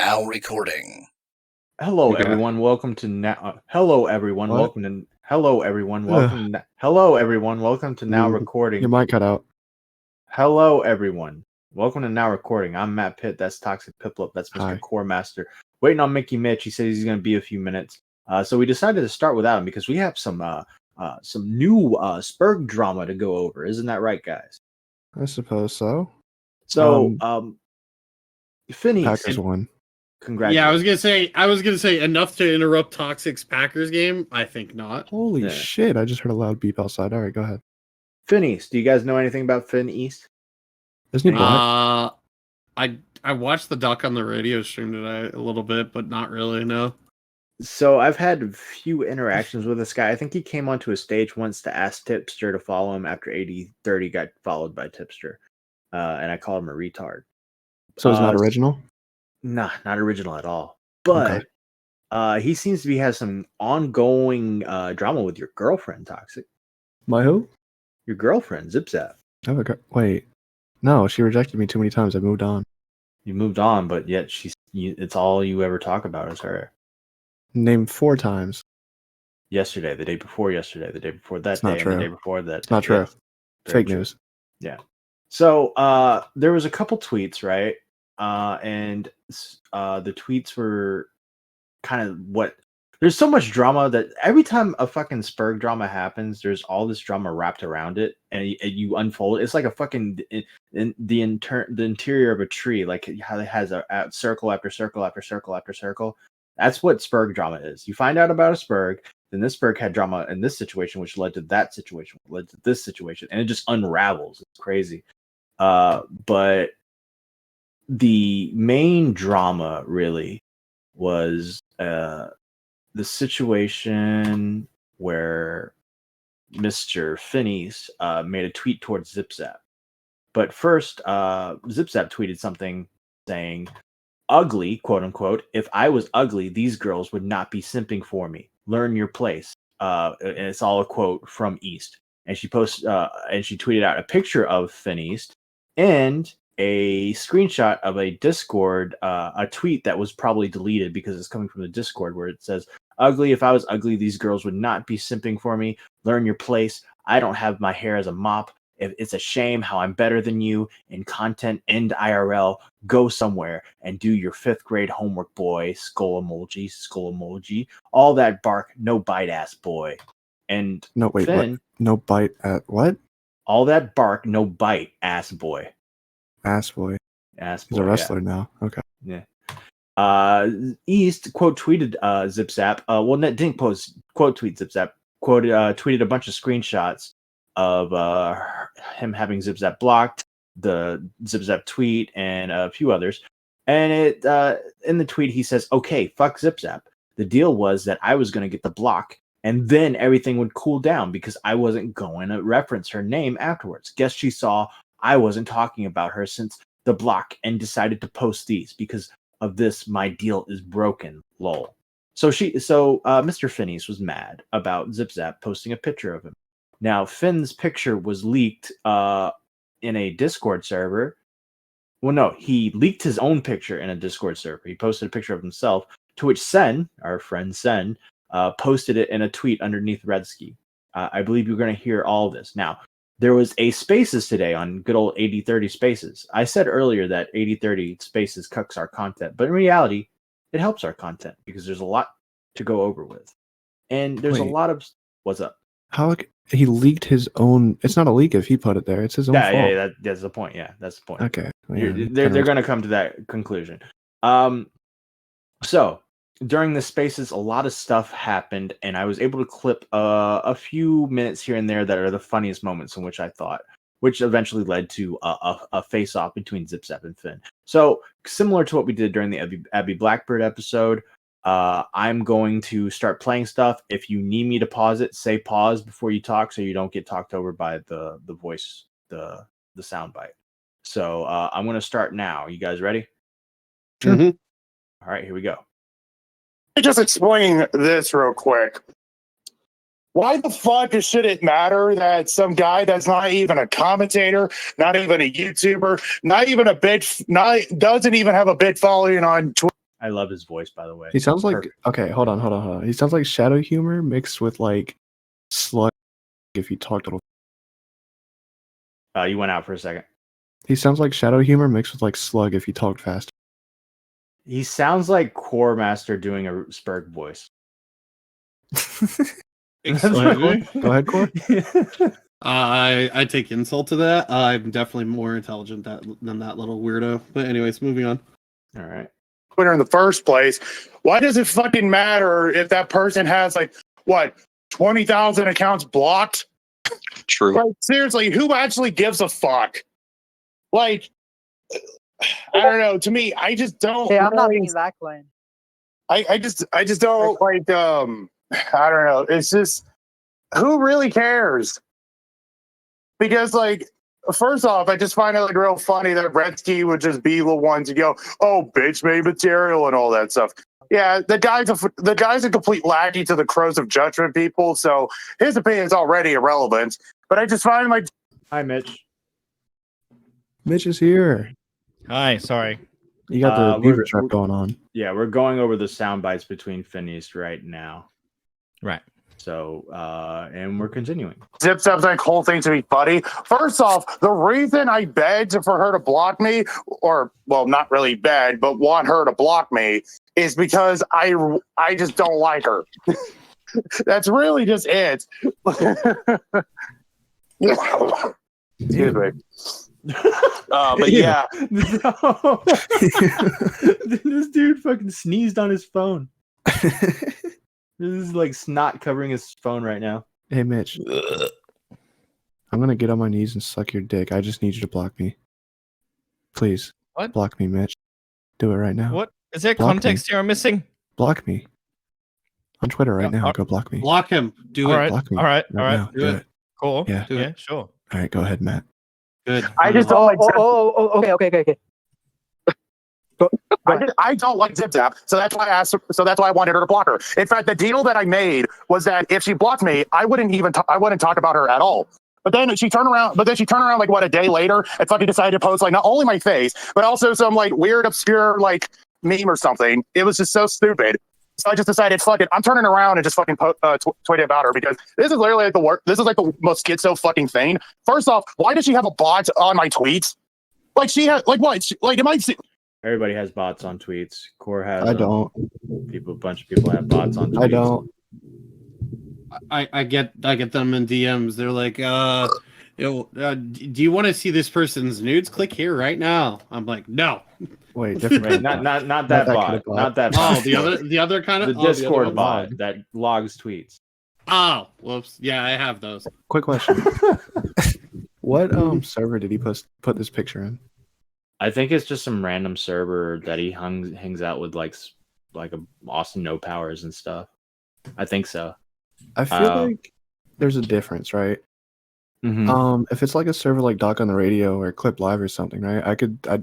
Now recording. Hello, Okay. everyone. Welcome to now. Hello, everyone. What? Welcome to. Hello, everyone. Welcome. Hello, everyone. Welcome to now recording. Your mic cut out. Hello, everyone. Welcome to now recording. I'm Matt Pitt. That's Toxic Piplup. That's Mr. Hi. Core Master. Waiting on Mickey Mitch. He says he's going to be a few minutes. So we decided to start without him because we have some new Spurg drama to go over. Isn't that right, guys? I suppose so. So, Phineas, Packers won. congratulations. Yeah, I was gonna say enough to interrupt Toxic's Packers game. I think not. Holy Yeah. shit! I just heard a loud beep outside. All right, go ahead. Phineas, do you guys know anything about Finn East? Isn't he black? I watched the doc on the radio stream today a little bit, but not really. No. So I've had a few interactions with this guy. I think he came onto a stage once to ask Tipster to follow him after 80-30 got followed by Tipster. And I called him a retard. So he's not original? Nah, not original at all. But he seems to has some ongoing drama with your girlfriend, Toxic. My who? Your girlfriend, Zipzap. Oh, wait. No, she rejected me too many times. I moved on. You moved on, but yet it's all you ever talk about is her. Named 4 times. Yesterday, the day before yesterday, the day before that It's day, not and true. the day before that. It's not true. Very Fake true. news. Yeah. So there was a couple tweets, right? And the tweets were kind of what. There's so much drama that every time a fucking Spurg drama happens, there's all this drama wrapped around it, and you unfold it. It's like a fucking the interior of a tree, like how it has a circle after circle after circle after circle. That's what Spurg drama is. You find out about a Spurg, then this Spurg had drama in this situation, which led to that situation, led to this situation, and it just unravels. It's crazy. But the main drama really was the situation where Mr. Phineas made a tweet towards Zipzap. But first, Zipzap tweeted something saying, "Ugly, quote unquote, if I was ugly, these girls would not be simping for me. Learn your place." And it's all a quote from East. And she tweeted out a picture of Finn East and a screenshot of a Discord, a tweet that was probably deleted because it's coming from the Discord, where it says, "Ugly, if I was ugly, these girls would not be simping for me. Learn your place. I don't have my hair as a mop. It's a shame how I'm better than you in content and IRL. Go somewhere and do your 5th grade homework, boy." Skull emoji. All that bark, no bite, ass boy. And No, wait, Finn, what? No bite at what? all that bark, no bite, ass boy. Ass boy. Ass boy. He's a wrestler now. Okay. Yeah. East quote tweeted Zipzap. Didn't post quote tweet Zipzap. Tweeted a bunch of screenshots of him having Zipzap blocked, the Zipzap tweet, and a few others. And it in the tweet he says, "Okay, fuck Zipzap. The deal was that I was going to get the block, and then everything would cool down because I wasn't going to reference her name afterwards. Guess she saw I wasn't talking about her since the block and decided to post these. Because of this, my deal is broken, lol." So Mr. Phineas was mad about Zipzap posting a picture of him. Now, Finn's picture was leaked in a Discord server. Well, no, he leaked his own picture in a Discord server. He posted a picture of himself, to which Sen, our friend Sen, posted it in a tweet underneath Redsky. I believe you're going to hear all this. Now, there was a Spaces today on good old 80-30 Spaces. I said earlier that 80-30 Spaces cucks our content, but in reality, it helps our content because there's a lot to go over with. And there's a lot of... What's up? How he leaked his own? It's not a leak if he put it there. It's his own fault. Yeah, that's the point. Yeah, that's the point. Okay. They're going to come to that conclusion. So during the Spaces, a lot of stuff happened, and I was able to clip a few minutes here and there that are the funniest moments in which I thought, which eventually led to a face-off between Zipzap and Finn. So similar to what we did during the Abby Blackbird episode, I'm going to start playing stuff. If you need me to pause it, say pause before you talk so you don't get talked over by the voice, the soundbite. So I'm going to start now. You guys ready? Sure. Mm-hmm. All right, here we go. Let me just explain this real quick. Why the fuck should it matter that some guy that's not even a commentator, not even a YouTuber, doesn't even have a big following on Twitter? I love his voice, by the way. He sounds like Perfect. okay. Hold on. He sounds like shadow humor mixed with like slug. If you talked a little, You went out for a second. he sounds like shadow humor mixed with like slug. If you talked fast. He sounds like Core Master doing a Spurg voice. Excuse me? Go ahead, Core. I take insult to that. I'm definitely more intelligent than that little weirdo. But anyways, moving on. All right. Twitter in the first place. Why does it fucking matter if that person has like what 20,000 accounts blocked? True. Like seriously, who actually gives a fuck? Like, I don't know. To me, I just don't. Hey, I'm not really- being that Glenn. I just don't like. I don't know. It's just who really cares? Because like, first off, I just find it like real funny that Redsky would just be the one to go, "Oh, bitch made material" and all that stuff. Yeah, the guy's a complete lackey to the crows of judgment people, so his opinion is already irrelevant. But I just find like, Hi, Mitch. Mitch is here. Hi, sorry. You got the we're- beaver trap going on. Yeah, we're going over the sound bites between FINNEASHED right now. Right. So, and we're continuing. Zip Zap's like whole thing to be funny. First off, the reason I begged for her to block me, or well, not really beg, but want her to block me, is because I just don't like her. That's really just it. Excuse me. But yeah, No. This dude fucking sneezed on his phone. This is like snot covering his phone right now. Hey, Mitch. I'm gonna get on my knees and suck your dick. I just need you to block me. Please. What? Block me, Mitch. Do it right now. What is there Block me. context here I'm missing? Block me. On Twitter right No, now. Go block me. Block him. Do All it. right. Block me. All right. All Right right. now. Do Do it. it. Cool. Yeah. Do Yeah, it. sure. All right, go ahead, Matt. Good. I just don't like. Okay. I don't like Zip Zap, so that's why I asked. So that's why I wanted her to block her. In fact, the deal that I made was that if she blocked me, I wouldn't talk about her at all. But then she turned around. Like what, a day later, and fucking decided to post like not only my face, but also some like weird, obscure like meme or something. It was just so stupid. So I just decided, fuck it, I'm turning around and just fucking tweet about her, because this is literally like the worst. This is like the most schizo fucking thing. First off, why does she have a bot on my tweets? Like she has like what? Like it might. Everybody has bots on tweets. Core has. I don't. A bunch of people have bots on tweets. I don't. I get them in DMs. They're like, do you want to see this person's nudes? Click here right now. I'm like, no. Wait, different. Wait, not that that bot. kind of bot. Not that. Oh, bot. the other kind of The Discord one? bot that logs tweets. Oh, whoops. Yeah, I have those. Quick question. What server did he put this picture in? I think it's just some random server that he hangs out with, like a Austin No Powers and stuff. I think so. I feel like there's a difference, right? Mm-hmm. If it's like a server like Doc on the Radio or Clip Live or something, right?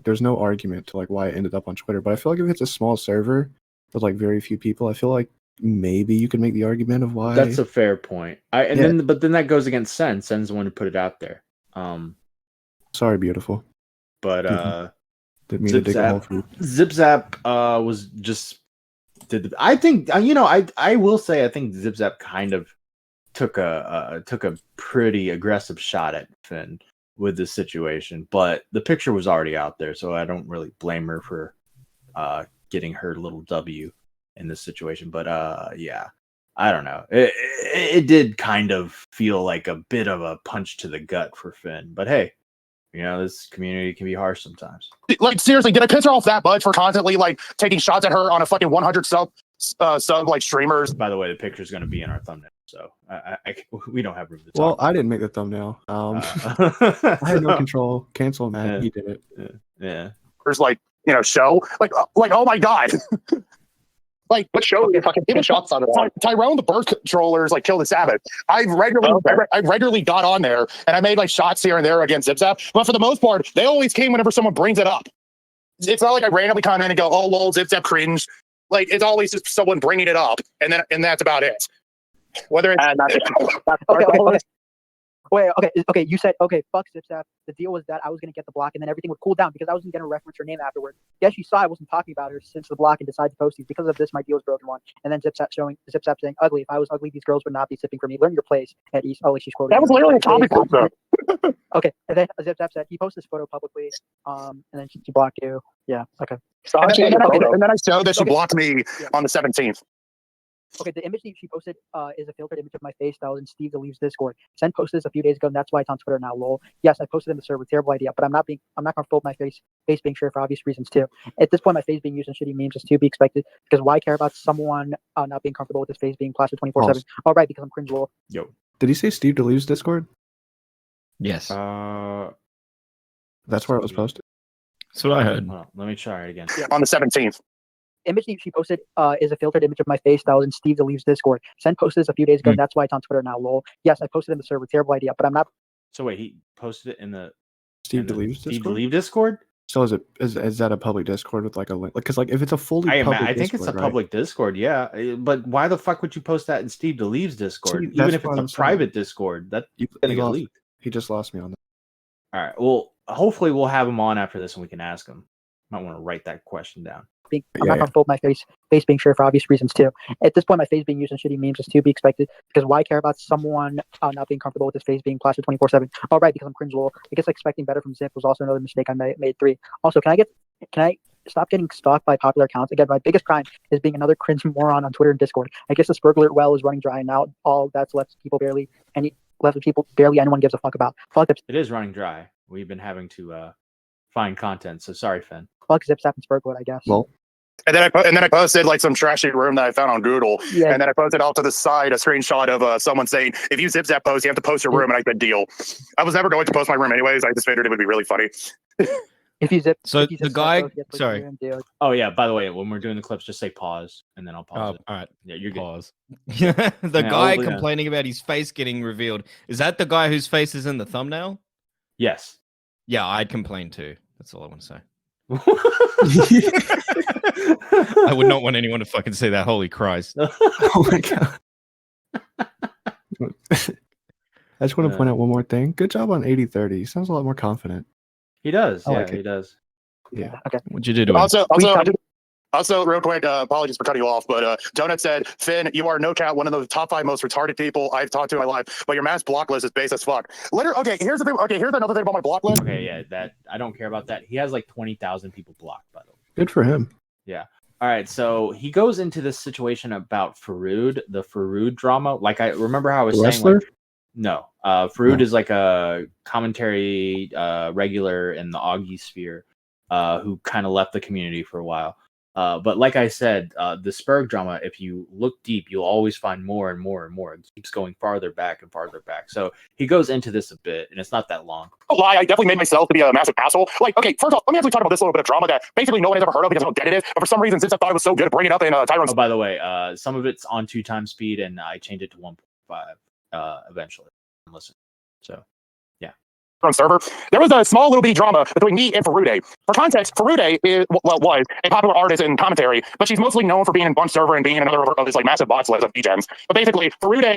There's no argument to like why it ended up on Twitter, but I feel like if it's a small server with like very few people, I feel like maybe you could make the argument of why. That's a fair point. Then that goes against Sen. Sen's the one who put it out there. Sorry, beautiful. But Didn't mean to dig a hole for you. Zip Zap was just I think I will say I think Zip Zap kind of took a pretty aggressive shot at Finn with this situation, but the picture was already out there, so I don't really blame her for getting her little W in this situation. But yeah, I don't know. It did kind of feel like a bit of a punch to the gut for Finn, but hey. This community can be harsh sometimes. Like seriously, did I piss her off that much for constantly like taking shots at her on a fucking 100 sub like streamers? By the way, the picture is going to be in our thumbnail, so we don't have room to talk. Well, I didn't make the thumbnail. I had no control. Cancel Matt. Yeah. He did it. Yeah. There's like show like oh my god. Like what show? Fucking people shots on it. Tyrone the birth controllers like killed the Sabbath. I regularly got on there and I made like shots here and there against Zip Zap, but for the most part, they always came whenever someone brings it up. It's not like I randomly come in and go, "Oh lol, Zip Zap cringe." Like it's always just someone bringing it up, and that's about it. Whether it's Okay, Wait, okay. You said okay. Fuck Zipzap. The deal was that I was gonna get the block, and then everything would cool down because I wasn't gonna reference her name afterward. Yeah, she saw I wasn't talking about her since the block and decided to post these. Because of this, my deal was broken one. And then Zipzap saying ugly. If I was ugly, these girls would not be sipping for me. Learn your place at East. Oh, like she's quoting. That was literally a topic also. Okay, and then Zipzap said he posted this photo publicly, and then she blocked you. Yeah. Okay. And then I showed that she blocked me on the 17th. Okay, the image that she posted is a filtered image of my face that was in Steve Deleve's Discord. Sen posted this a few days ago, and that's why it's on Twitter now. Lol. Yes, I posted in the server. Terrible idea, but I'm not comfortable with my face being shared for obvious reasons too. At this point, my face being used in shitty memes is to be expected because why care about someone not being comfortable with his face being plastered 24/7? All right, because I'm cringe. Lol. Yo. Did he say Steve Deleve's Discord? Yes. That's where it was posted. That's what I heard. Hold on, let me try it again. Yeah. On the 17th. Image that she posted is a filtered image of my face that was in Steve Deleve's Discord. Sen posted this a few days ago, and that's why it's on Twitter now. Lol. Yes, I posted in the server. Terrible idea, but I'm not. So wait, he posted it in the Steve Deleve's Discord. Steve Deleve Discord. So is that a public Discord with like a link? Because like if it's a fully public I think Discord, it's a public Discord, yeah. But why the fuck would you post that in Steve Deleve's Discord? See, even if it's a private Discord, that's gonna get leaked. He just lost me on that. All right. Well, hopefully we'll have him on after this and we can ask him. Might want to write that question down. I'm not comfortable with my face being shared for obvious reasons too. At this point, my face being used in shitty memes is to be expected because why care about someone not being comfortable with his face being plastered 24/7? All right, because I'm cringe. Lol. I guess expecting better from Zip was also another mistake I made. 3. Also, can I stop getting stalked by popular accounts? Again, my biggest crime is being another cringe moron on Twitter and Discord. I guess the Spurgler well is running dry, and now all that's left barely anyone gives a fuck about. Fuck Zip. It is running dry. We've been having to find content, so sorry, Finn. Fuck Zipzap and Spurgler, I guess. Well. And then I posted like some trashy room that I found on Google. Yeah. And then I posted off to the side a screenshot of someone saying, if you Zipzap post, you have to post your room. And I said, deal. I was never going to post my room anyways. I just figured it would be really funny. If you zip, so if you the zip guy, post, sorry. Oh yeah. By the way, when we're doing the clips, just say pause, and then I'll pause it. All right. Yeah, you're good. Pause. The guy complaining about his face getting revealed. Is that the guy whose face is in the thumbnail? Yes. Yeah, I'd complain too. That's all I want to say. I would not want anyone to fucking say that. Holy Christ. Oh my god. I just want to point out one more thing. Good job on 80-30. He sounds a lot more confident. He does. I Yeah, like it. he does. Yeah. Okay. What'd you do to him? Also, real quick, apologies for cutting you off, but Donut said, Finn, you are no doubt one of the top 5 most retarded people I've talked to in my life, but your mass block list is base as fuck. Okay, here's the thing. Okay, here's another thing about my block list. Okay, yeah, that I don't care about that. He has like 20,000 people blocked, by the way. Good for him. Yeah. All right, so he goes into this situation about Farood, the Farood drama. Like I remember how I was saying, like, no, Farood is like a commentary regular in the Augie sphere, who kind of left the community for a while. But like I said, the Spurg drama, if you look deep, you'll always find more and more and more. It keeps going farther back and farther back. So he goes into this a bit, and it's not that long. Lie, I definitely made myself to be a massive asshole. Like, okay, first off, let me actually talk about this little bit of drama that basically no one has ever heard of because of how dead it is. But for some reason, since I thought it was so good at bringing it up in Tyrone's... Oh, by the way, some of it's on 2x speed, and I changed it to 1.5 eventually. Listen, so... server, there was a small little bitty drama between me and Farude. For context, Farude was a popular artist in commentary, but she's mostly known for being in Bunch server and being another of this like massive bots list of degens. But basically, Farude,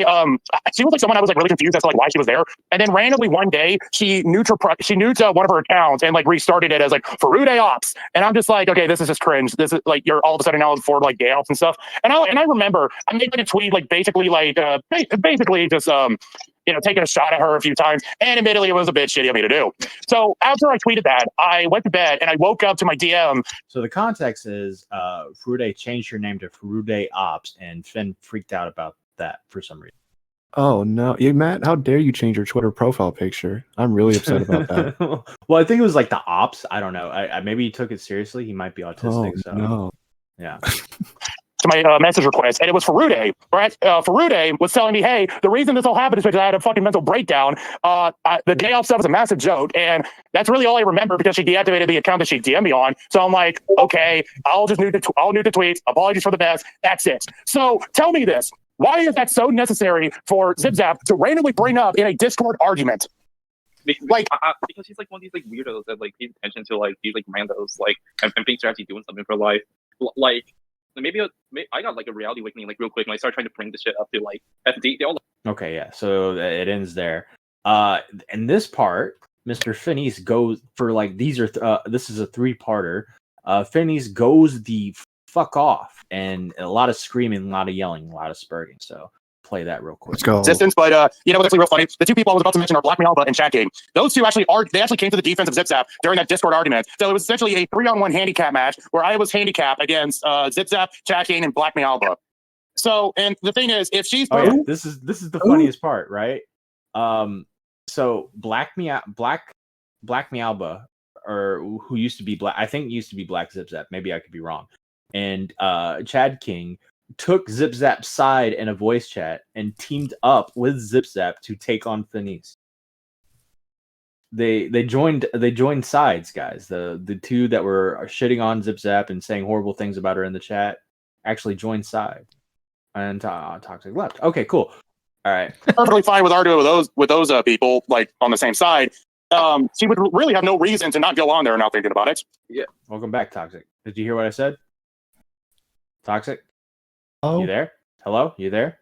she was like someone I was like really confused as to like why she was there. And then randomly one day, she nuked one of her accounts and like restarted it as like Farude Ops. And I'm just like, okay, this is just cringe. This is like you're all of a sudden now for like gay ops and stuff. And I remember I made like a tweet like basically just taking a shot at her a few times. And admittedly, it was a bit shitty of me to do. So after I tweeted that, I went to bed and I woke up to my DM. So the context is Farude changed her name to Farude Ops, and Finn freaked out about that for some reason. Oh, no. Yeah, Matt, how dare you change your Twitter profile picture? I'm really upset about that. Well, I think it was like the Ops. I don't know. I maybe he took it seriously. He might be autistic. Oh, so no. Yeah. To my message request, and it was Farude. Right? Farude was telling me, hey, the reason this all happened is because I had a fucking mental breakdown. The gay off stuff was a massive joke, and that's really all I remember because she deactivated the account that she DM'd me on. So I'm like, okay, I'll nude the tweets. Apologies for the mess. That's it. So tell me this: why is that so necessary for Zipzap to randomly bring up in a Discord argument? Because he's like one of these like weirdos that like pays attention to like these like randos like and thinks they're actually doing something for life. Like maybe I got like a reality awakening like real quick when I started trying to bring this shit up to like FD. They all okay, yeah. So it ends there. In this part, Mr. Finneas goes for like these are this is a 3-parter. Finneas goes the fuck off, and a lot of screaming, a lot of yelling, a lot of spurting. So play that real quick. Let's go. Assistance, but you know what's actually real funny? The two people I was about to mention are Black Mealba and Chat King. Those two actually came to the defense of Zip Zap during that Discord argument. So it was essentially a 3-on-1 handicap match where I was handicapped against Zip Zap, Chat King, and Black Mealba. So, and the thing is, if she's this is the funniest part, right? So Black Mealba, or who used to be Black, I think used to be Black Zip Zap. Maybe I could be wrong. And Chad King took Zip Zap's side in a voice chat and teamed up with Zip Zap to take on Finneas. They joined sides, guys. The two that were shitting on Zip Zap and saying horrible things about her in the chat actually joined side. And Toxic left. Okay, cool. All right. perfectly fine with arguing with those people like on the same side. She would really have no reason to not go on there and not thinking about it. Yeah. Welcome back, Toxic. Did you hear what I said? Toxic? Oh, You there? Hello? You there?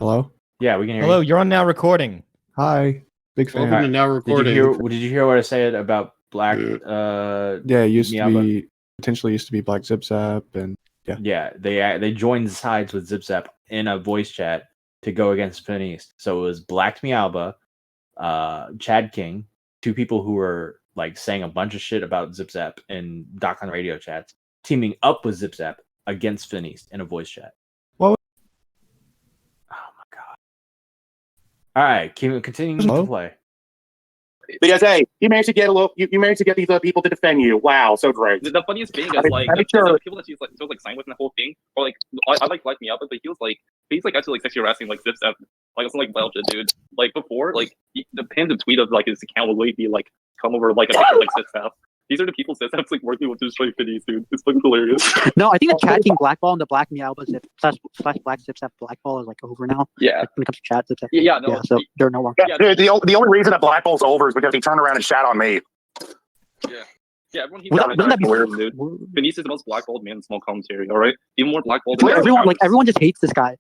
hello. Yeah, we can hear Hello, you. you're on now recording. Hi, big fan. Welcome to now recording. Did you hear what I said about Black Yeah, it used to Mealba? be potentially used to be Black Zip Zap, and Yeah, they joined sides with Zip Zap in a voice chat to go against Finneas. So it was Black Mealba, Chad King, two people who were like saying a bunch of shit about Zip Zap in Doc on Radio chats, teaming up with Zip Zap against Finneas in a voice chat. What? Oh my god! All right, continuing to Hello? play. Because hey, you managed to get you managed to get these people to defend you. Wow, so great. The funniest thing is I'm like sure. the people that she's like so like signed with in the whole thing, or like I like Black Mealba, but he's like actually like sexually harassing like Zip Zap, like it's like Belgian dude. Like before, like the pinned tweet of like his account would literally be like come over like a picture like Zip Zap. These are the people Zip Zap's like working with to destroy Finneas, dude. It's fucking hilarious. No, I think the Chat King blackball and the Black Mealba slash Black Zip Zap blackball is like over now. Yeah. Like, when it comes to chat, Zip Zap. Yeah, no. So they're no more. Yeah, dude, the only reason that Black Bull's over is because he turned around and shat on me. Yeah, everyone he's Wouldn't that be weird, dude. Finneas is the most blackballed man in small commentary, alright? Even more blackballed Like, everyone just hates this guy.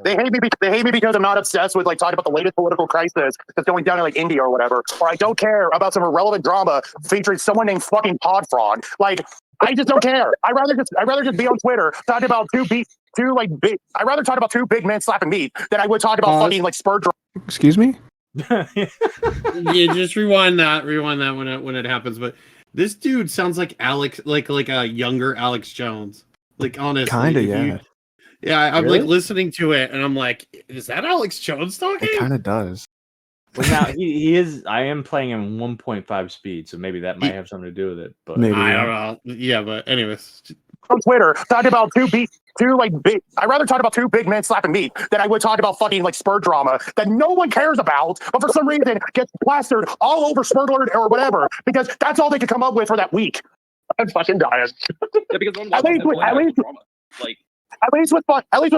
They hate me because I'm not obsessed with like talking about the latest political crisis that's going down in like India or whatever, or I don't care about some irrelevant drama featuring someone named fucking Pod Frog. Like, I just don't care. I'd rather just be on Twitter talking about I'd rather talk about two big men slapping meat than I would talk about fucking like spur drama. excuse me. Yeah, just rewind that when it happens. But this dude sounds like Alex, like a younger Alex Jones. Like honestly, Kind of, yeah. I'm Really? like listening to it, and I'm like, is that Alex Jones talking? It kind of does. Well, now he is. I am playing him 1.5 speed, so maybe that might have something to do with it. But Maybe. I don't know. Yeah, but anyways, on Twitter talking about I'd rather talk about two big men slapping meat than I would talk about fucking like spur drama that no one cares about, but for some reason gets plastered all over Spur Alert or whatever because that's all they could come up with for that week. I'm fucking dying. Yeah, because At least with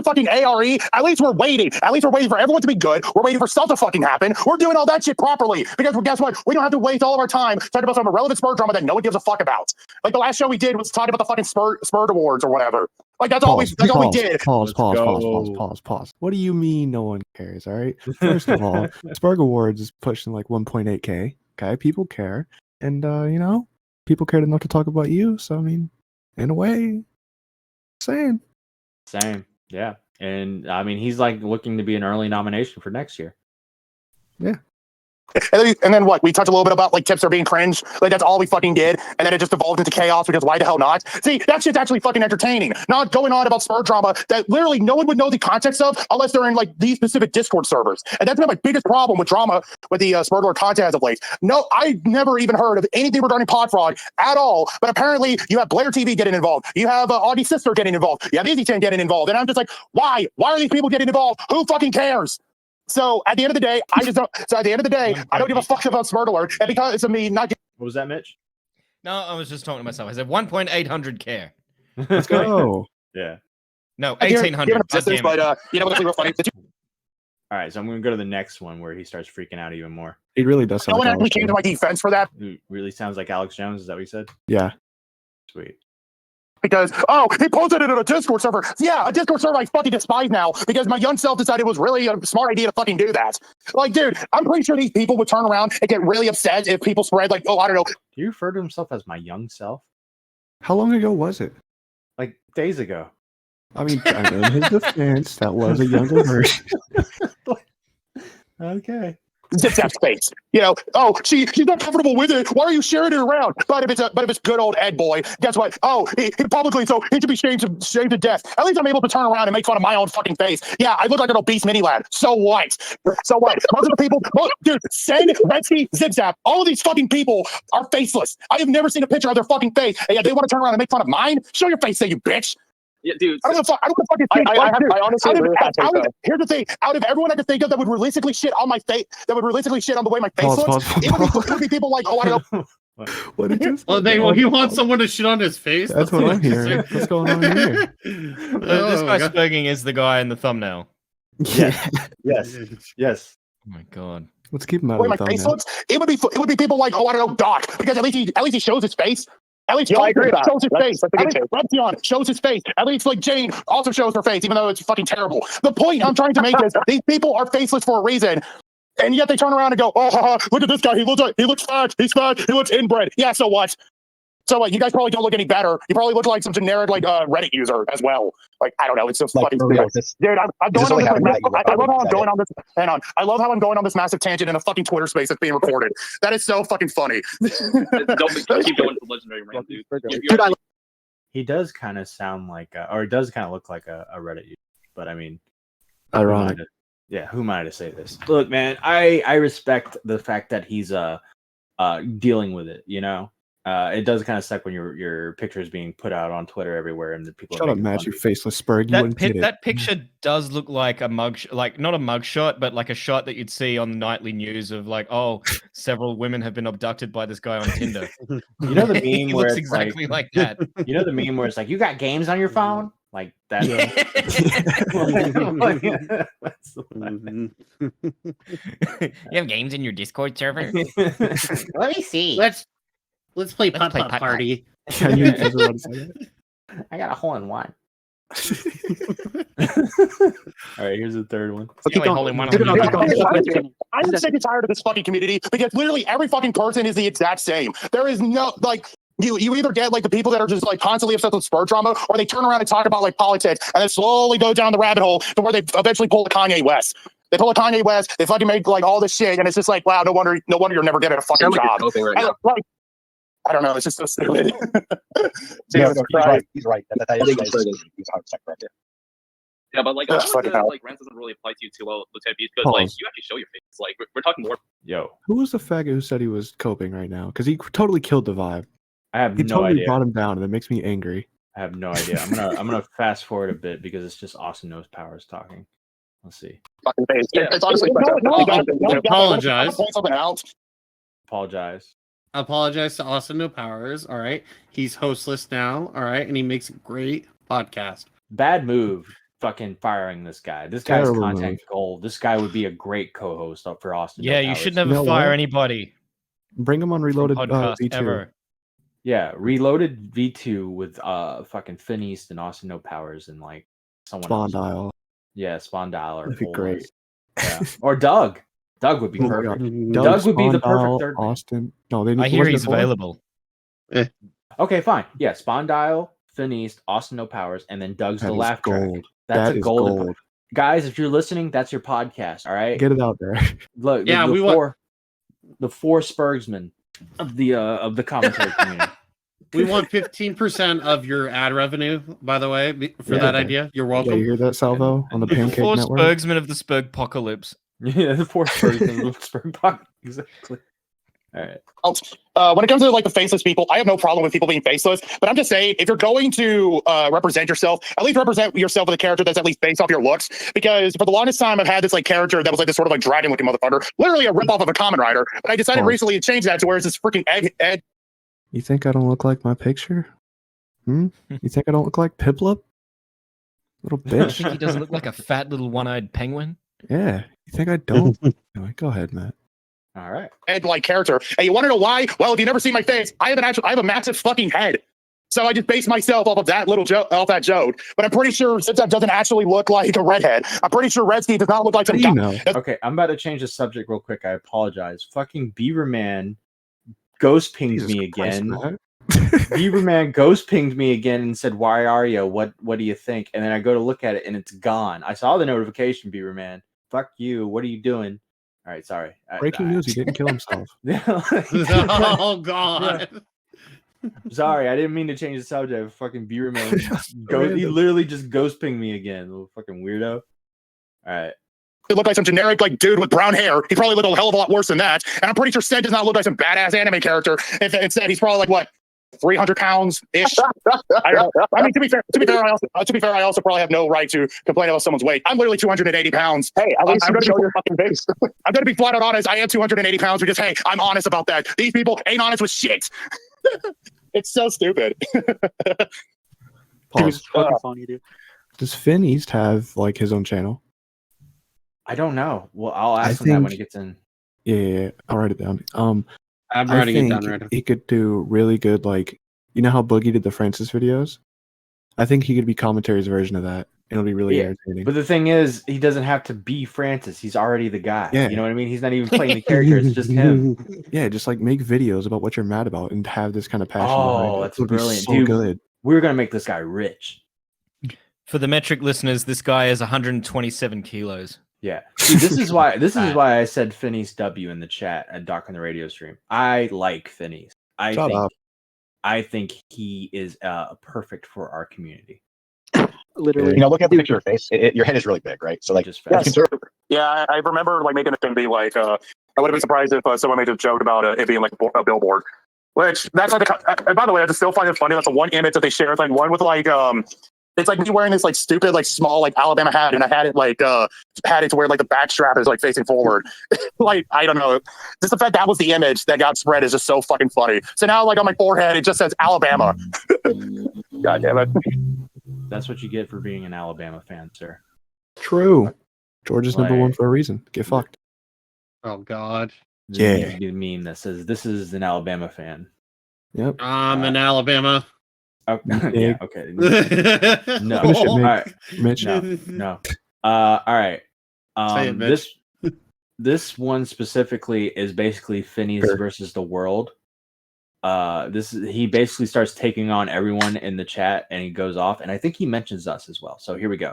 fucking ARE, at least we're waiting. At least we're waiting for everyone to be good. We're waiting for stuff to fucking happen. We're doing all that shit properly because guess what? We don't have to waste all of our time talking about some irrelevant Spur drama that no one gives a fuck about. Like the last show we did was talking about the fucking Spur Awards or whatever. Like that's all we did. Pause. go. What do you mean no one cares? All right. First of all, Spurg Awards is pushing like 1.8K. Okay, people care, and people cared enough to talk about you. So I mean, in a way, same. Yeah. And I mean, he's like looking to be an early nomination for next year. Yeah. And then what? We talked a little bit about like tips are being cringe. Like that's all we fucking did. And then it just evolved into chaos because why the hell not? See, that shit's actually fucking entertaining. Not going on about Spur drama that literally no one would know the context of unless they're in like these specific Discord servers. And that's been my biggest problem with drama with the Spur Alert content as of late. No, I never even heard of anything regarding Pod Fraud at all. But apparently you have Blair TV getting involved. You have Audie's sister getting involved. You have Easy 10 getting involved. And I'm just like, why? Why are these people getting involved? Who fucking cares? So at the end of the day, I don't give a fuck about Smart Alert, and because of me not. What was that, Mitch? No, I was just talking to myself. I said 1.800 care. Let's go. Yeah. No, 1800. But you know what's real funny? All right, so I'm going to go to the next one where he starts freaking out even more. It really does sound No one like actually Alex came to Jones. my defense for that. It really sounds like Alex Jones. Is that what you said? Yeah. Sweet. because, oh, he posted it on a Discord server. Yeah, a Discord server I fucking despise now because my young self decided it was really a smart idea to fucking do that. Like, dude, I'm pretty sure these people would turn around and get really upset if people spread, like, oh, I don't know. Do you refer to himself as my young self? How long ago was it? Like days ago. I mean, I know in his defense, that was a younger version. Okay. Zip Zap's face. You know, oh, she's not comfortable with it. Why are you sharing it around? But if it's good old Ed boy, guess what? Oh, he publicly, so he should be shamed to death. At least I'm able to turn around and make fun of my own fucking face. Yeah, I look like an obese mini lad. So what? So what? Most of the people, dude, Sen, Retsky, Zip Zap, all of these fucking people are faceless. I have never seen a picture of their fucking face. And yeah, they want to turn around and make fun of mine? Show your face, say you bitch. Yeah, dude. I don't fucking think. I honestly agree with that take, here's the thing: out of everyone I could think of that would realistically shit on my face, that would realistically shit on the way my face looks, it would be people like, oh, I don't know. What did you say? Well, he wants someone to shit on his face. That's what I'm hearing. What's going on here? This guy Spurging is the guy in the thumbnail. Yes. Yes. Yes. Oh my god. Let's keep him out The way of the my face thumbnail. looks, it would be people like, oh, I don't know, Doc, because at least he shows his face. At least I agree with that. shows his face. That's a At good least Reption shows his face. At least like Jane also shows her face, even though it's fucking terrible. The point I'm trying to make is these people are faceless for a reason. And yet they turn around and go, oh, haha, look at this guy. He looks fat. He's fat. He looks inbred. Yeah, so what? So what? You guys probably don't look any better. You probably look like some generic like Reddit user as well. Like, I don't know. It's so fucking stupid. Dude, I'm going on this. I love how I'm going on this. Hang on. I love how I'm going on this massive tangent in a fucking Twitter space that's being recorded. That is so fucking funny. Don't keep going to legendary rant, dude. Dude, He does kind of sound like, or it does kind of look like a Reddit user. But I mean, Ironic. who am I to say this? Look, man, I respect the fact that he's dealing with it. You know, it does kind of suck when your picture is being put out on Twitter everywhere and the people. Shut up, Matt, you faceless Spurg. You wouldn't get it. That picture does look like a mug, like not a mug shot, but like a shot that you'd see on the nightly news of like, oh, several women have been abducted by this guy on Tinder. You know the meme He where looks it's exactly like that. You know the meme where it's like, you got games on your phone, like that. You have games in your Discord server? Let me see. Let's play Putt Putt Party. I knew you guys were about to say that. I got a hole in one. All right, here's the third one. I'm sick and tired of this fucking community because literally every fucking person is the exact same. There is no like you either get like the people that are just like constantly obsessed with spur drama, or they turn around and talk about like politics and then slowly go down the rabbit hole to where they eventually pull a Kanye West. They pull a Kanye West, they fucking make like all this shit, and it's just like, wow, no wonder you're never getting a fucking job. I don't know, it's just so stupid. He's right. He's 100% correct. Yeah, but like, I feel like rant doesn't really apply to you too well, Lieutenant Beast, because like you actually show your face. Like we're talking more. Yo, who was the faggot who said he was coping right now? Because he totally killed the vibe. I have He no totally idea. brought him down, and it makes me angry. I have no idea. I'm gonna fast forward a bit because it's just Austin Knows Powers talking. Let's see. Fucking face. Yeah. It's honestly Apologize. Point something out. Apologize. Apologize to Austin No Powers. All right, he's hostless now. All right, and he makes a great podcast. Bad move. Fucking firing this guy. This guy's Terrible content move. gold. This guy would be a great co-host up for Austin. Yeah, No you Powers. should never You know fire what? anybody. Bring him on Reloaded Podcast V2. ever. Yeah, Reloaded V2 with fucking FINNEASHED and Austin No Powers and like someone Spawn else. Dial. Yeah, Spawn Dial or That'd be great. Fullness. Yeah. Or Doug. Doug would be Oh my perfect. God. Doug would be the Spawn Dial, perfect third man. Austin. No, they need I hear wasn't he's there four? available. Okay, fine. Yeah, Spawn Dial, FINNEASHED, Austin No Powers, and then Doug's That the is laugh track. gold. That's That a is golden gold. guys. If you're listening, that's your podcast. All right. Get it out there. Look, Yeah, the we four, the four Spurgsmen of the commentary community. We want 15% of your ad revenue, by the way, for Yeah, that okay. idea. You're Yeah, welcome. you hear that, Salvo? On the Pancake Four Network? Spurgsmen of the Spurgpocalypse. Yeah, the four Spurgsmen of Spurg. Exactly. All right. When it comes to like the faceless people, I have no problem with people being faceless, but I'm just saying, if you're going to represent yourself, at least represent yourself with a character that's at least based off your looks. Because for the longest time, I've had this like character that was like this sort of like dragon-looking motherfucker, literally a ripoff of a Kamen Rider. But I decided recently to change that to where it's this freaking Ed. You think I don't look like my picture? You think I don't look like Piplup? Little I bitch. think he doesn't look like a fat little one-eyed penguin. Yeah. You think I don't? Anyway, go ahead, Matt. All right. Ed-like character. And you want to know why? Well, if you never see my face, I have a massive fucking head. So I just based myself off of that little joke, off that joke. But I'm pretty sure Zip Zap doesn't actually look like a redhead. I'm pretty sure Red Steve does not look like some How do you know? Okay, I'm about to change the subject real quick. I apologize. Fucking Beaver Man ghost pinged Jesus me Christ, again. Matt. Beaver Man ghost pinged me again and said, "Why are you? What do you think?" And then I go to look at it and it's gone. I saw the notification, Beaver Man. Fuck you. What are you doing? All right, sorry. Breaking news: he didn't kill himself. Oh God. Sorry, I didn't mean to change the subject. Fucking Beaver Man. He Random. literally just ghost pinged me again. Little fucking weirdo. All right. It looked like some generic like dude with brown hair. He probably looked a hell of a lot worse than that. And I'm pretty sure Sed does not look like some badass anime character. Instead, he's probably like what, 300 pounds ish. I mean, to be fair, I also probably have no right to complain about someone's weight. I'm literally 280 pounds. Hey, at least I'm you gonna show be- your fucking face. I'm gonna be flat out honest. I am 280 pounds because hey, I'm honest about that. These people ain't honest with shit. It's so stupid. Pause. Fucking funny, dude. Does Finn East have like his own channel? I don't know. Well, I'll I ask him that when think- he gets in. Yeah, I'll write it down. I'm I writing it think down right now. he could do really good. Like, you know how Boogie did the Francis videos? I think he could be commentary's version of that. It'll be really Yeah, entertaining. But the thing is, he doesn't have to be Francis. He's already the guy. Yeah. You know what I mean? He's not even playing the character. It's just him. Yeah, just like make videos about what you're mad about and have this kind of passion. Oh, behind it. that's It'll be brilliant, so dude. good. We're gonna make this guy rich. For the metric listeners, this guy is 127 kilos. Yeah. See, this is why I said Phineas W in the chat at Doc on the radio stream. I like Phineas. Shut up. I think he is perfect for our community. Literally. You know, looking at the picture of your face, your head is really big, right? So like, Just Yes. fast. Yeah, I remember like making a thing be like, I would have been surprised if someone made a joke about it being like a billboard. Which that's like, by the way, I just still find it funny. That's the one image that they share. It's like one with like, it's like me wearing this like stupid like small like Alabama hat, and I had it like had it to where like the back strap is like facing forward. Like I don't know, just the fact that was the image that got spread is just so fucking funny. So now like on my forehead it just says Alabama. God damn it. That's what you get for being an Alabama fan, sir. True. George is number one Like- for a reason. Get fucked. Oh God. Yeah. You meme that says this is an Alabama fan. Yep. I'm in Alabama. Oh, Yeah. yeah, okay. No. Finish it, All Mick. right. Mitch. No. All right. Say it, Mitch. This one specifically is basically Phineas Sure. versus the world. He basically starts taking on everyone in the chat and he goes off, and I think he mentions us as well. So here we go.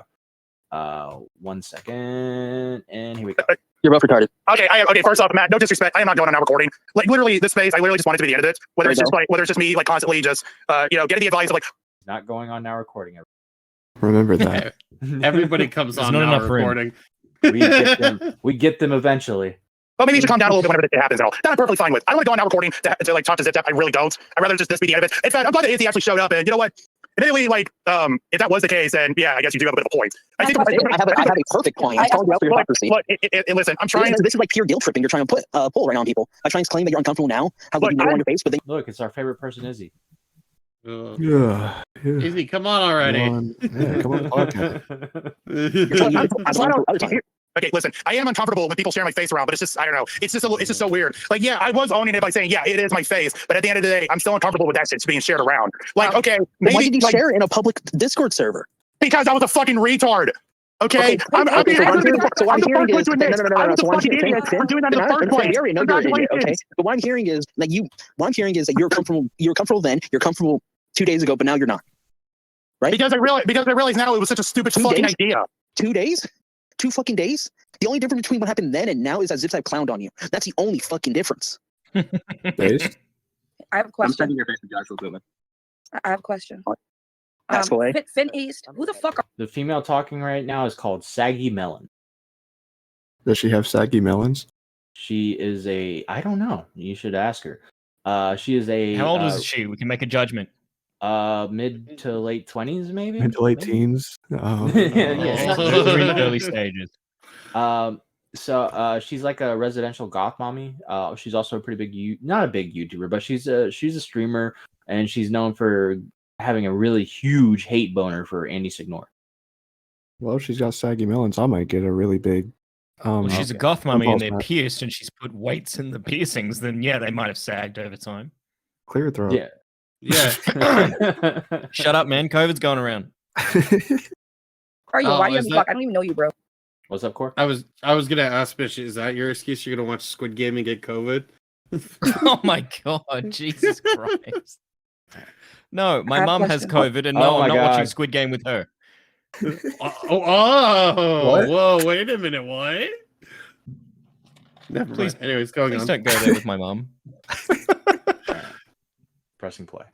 1 second, and here we go. You're both retarded. Okay, okay. First off, Matt, no disrespect. I am not going on now recording. Like literally, this phase, I literally just wanted to be the end of it. Whether it's just me, like constantly just, getting the advice of like, Not going on now recording. Remember that. Everybody comes There's on not now enough room. recording. We get them eventually. well, maybe you should calm down a little bit whenever it happens and all. That I'm perfectly fine with. I don't want to go on now recording to like talk to Zip Zap. I really don't. I'd rather just this be the end of it. In fact, I'm glad that Izzy actually showed up, and you know what? Admittedly, like, if that was the case, then yeah, I guess you do have a bit of a point. I think I have a perfect point. I'm calling you out for your hypocrisy. Look, listen, I'm trying to. This is like pure guilt tripping. You're trying to pull right on people. By trying to claim that you're uncomfortable now, how Look, you know on your face, but then Look, it's our favorite person, Izzy. Yeah. Izzy, come on already. Yeah, come on, podcast. I'm fine for other time. Okay, listen, I am uncomfortable with people sharing my face around, but it's just, I don't know. It's just so weird. Like, yeah, I was owning it by saying, yeah, it is my face. But at the end of the day, I'm still uncomfortable with that shit being shared around. Like, okay, Why maybe did you like, share it in a public Discord server? because I was a fucking retard. Okay, So what I'm hearing is no. So what I'm hearing for doing that in the first place. You already know you're an idiot. Okay, but what I'm hearing is that you're comfortable. You're comfortable then. You're comfortable 2 days ago, but now you're not. Right? Because I realized now it was such a stupid 2 fucking days? idea. 2 days? 2 fucking days? The only difference between what happened then and now is that Zip Zap clowned on you. That's the only fucking difference. Based? I have a I'm question. sending your face to Joshua Goodman. I have a question. Ask away. Finn East, who the fuck are The female talking right now is called Saggy Melon. Does she have saggy melons? She is I don't know. You should ask her. She is How old is she? We can make a judgment. mid to late 20s, maybe. Mid to late Maybe? teens? Yeah. We're in the early stages. So she's like a residential goth mommy. She's also a pretty big not a big YouTuber, but she's a streamer, and she's known for having a really huge hate boner for Andy Signor. Well, if she's got saggy melons, I might get a really big. Well, she's a Okay. goth mummy and they're Impulse, Matt. pierced and she's put weights in the piercings, then yeah, they might have sagged over time. Clear throat. Yeah. Yeah. Shut up, man. COVID's going around. Are you? Oh, Why do you is have me that- blocked? I don't even know you, bro. What's up, Core? I was gonna ask Bish, is that your excuse? You're gonna watch Squid Game and get COVID? Oh my god, Jesus Christ. No, my have a mum has question. COVID and Oh no, my I'm not watching God. Squid Game with her. What? Whoa, wait a minute, what? Never Please- mind. Anyways, going Please on. don't go there with my mum. Pressing play.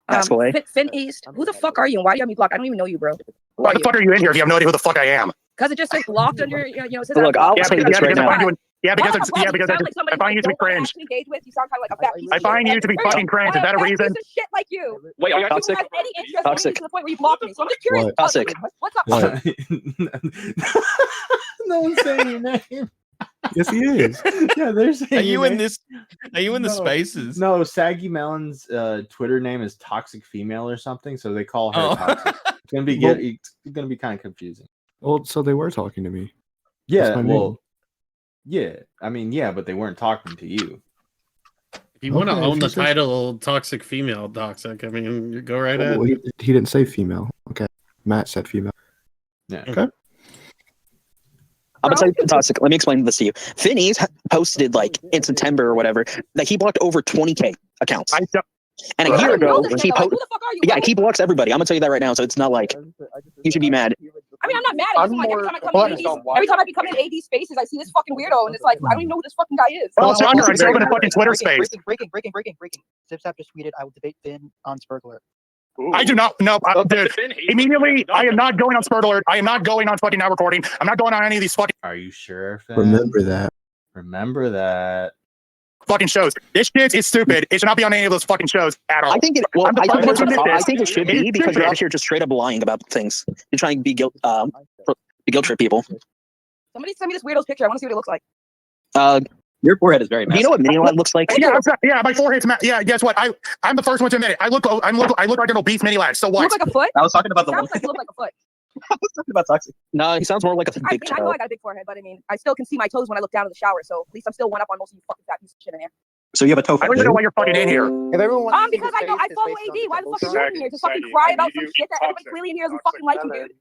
Pass away. Finn East. Who the fuck are you? And why do you have me blocked? I don't even know you, bro. Why the fuck are you in here if you have no idea who the fuck I am? Because it just says blocked under, it says Look, I'm I'll blocked. tell you this right now. Because Why it's, the fuck? because You sound like somebody I find you to be don't wanna cringe. actually engage with. You sound kind of like a fat piece of I shit. find you to be There you fucking go. cringe. Is Why that a fat reason? piece of shit like you. Wait, are you Who actually has any interest Toxic. in me to the point where you blocked me? So I'm just curious. What? Toxic. What's up? What? No one's saying your name. Yes, he is. Yeah, they're saying Are your you in name. this? Are you in the No. spaces? No, Saggy Melon's Twitter name is Toxic Female or something, so they call her Oh. Toxic. It's gonna be Well- it's gonna be kind of confusing. Well, so they were talking to me. Yeah, my well, name. yeah. I mean, yeah, but they weren't talking to you. If you want to Okay, own if the you say so. title toxic female toxic, I mean, you go right ahead. Well, he didn't say female. Okay. Matt said female. Yeah. Okay. I'm gonna tell you toxic. Let me explain this to you. Finny's posted like in September or whatever that he blocked over 20K accounts. I don't, And a I year don't know ago, this he nigga. Like, posted. who the fuck are you? Yeah, bro? he blocks everybody. I'm gonna tell you that right now. So it's not like you should be mad. I mean, I'm not mad. It's just like every time I come in AD's, every time I become in AD spaces, I see this fucking weirdo, and it's like I don't even know who this fucking guy is. Well, Sandra, I still open a fucking Twitter space. Breaking. Zipzap just tweeted, I will debate Finn on Spurgler. I do not. No, dude. Immediately, I am not going on Spurt Alert. I am not going on fucking now recording. I'm not going on any of these fucking Are you sure? Finn? Remember that. Remember that. fucking shows. This shit is stupid. It should not be on any of those fucking shows at all. I think it. Well, I'm the I think, first one to admit I this. think it should It be is because you're stupid. out here just straight up lying about things. You're trying to be guilt trip people. Somebody send me this weirdo's picture. I want to see what it looks like. Your forehead is very Do massive. you know what mini lad looks like? Yeah, my forehead's yeah. Guess what? I'm the first one to admit it. I look like an obese mini lad. So You what? look like a foot. I was talking about the one. Sounds like you look like a foot. I was talking about toxic. No, he sounds more like a I big mean, I know child. I got a big forehead, but I mean, I still can see my toes when I look down in the shower. So at least I'm still one up on most of you fucking fat piece of shit in here. So you have a toe I don't even know why you're fucking in here. If everyone wants to see Because his I know face, I his follow face is on AD. the Why the fuck double are you side. in here? Just fucking cry about some shit that everybody clearly in here doesn't fucking like you, dude.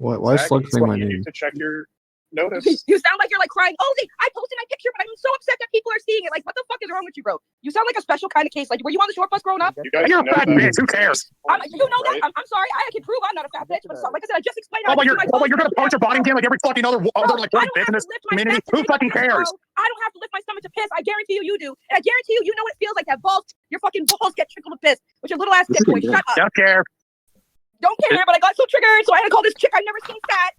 Why is Slug saying my You name? need to check your notice. You sound like you're like crying. Oh, I posted my picture, but I'm so upset that people are seeing it. Like, what the fuck is wrong with you, bro? You sound like a special kind of case. Like, were you on the short bus growing up? You guys You're a know fat that. bitch. Who cares? You know that? I'm sorry. I can prove I'm not a fat bitch. But like I said, I just explained. Oh, but you're gonna post your body again like every fucking other like I don't have business to lift my community. stomach to Who take a fucking piss, cares? bro. I don't have to lift my stomach to piss. I guarantee you do. And I guarantee you know what it feels like to have balls. Your fucking balls get trickled with piss. With your little ass dick boy. Shut up. Don't care. Don't care, but I got so triggered, so I had to call this chick I've never seen fat.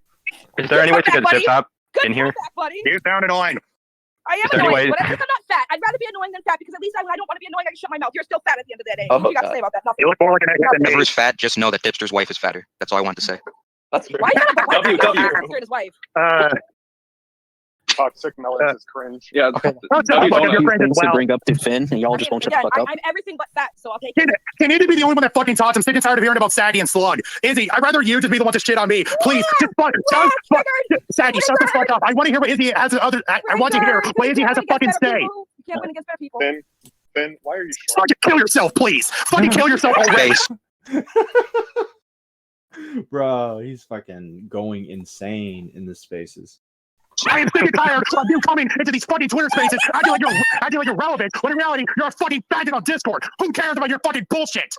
Is there any way to get buddy. Zip Top Good in here? comeback, buddy. You sound annoying. I am Is there any annoying, way- but at least I'm not fat. I'd rather be annoying than fat because at least when I don't want to be annoying, I can shut my mouth. You're still fat at the end of the day. Oh, What you got to say about that? Nothing. You look more like an egghead than me. Whoever's fat, just know that Dipster's wife is fatter. That's all I want to say. That's Why you gotta why you gotta W. go after his wife? Toxic melons is cringe. Yeah. That's not W fucking donut. your friend as Things to well. bring up to Finn, and y'all just won't shut the Again, fuck up. I'm everything but fat, so I'll take it. Can you be the only one that fucking talks? I'm sick and tired of hearing about Saggy and Slug. Izzy, I'd rather you just be the one to shit on me. Please, just Saggy, shut the fuck up. I want to hear what Izzy has. I want to hear what Izzy has to fucking say. You can't win against better people. Finn, why are you short? Fucking kill yourself, please. Fucking kill yourself already. Face. Bro, he's fucking going insane in the spaces. I am sick and tired of you coming into these fucking Twitter spaces acting like you're relevant, when in reality you're a fucking faggot on Discord. Who cares about your fucking bullshit?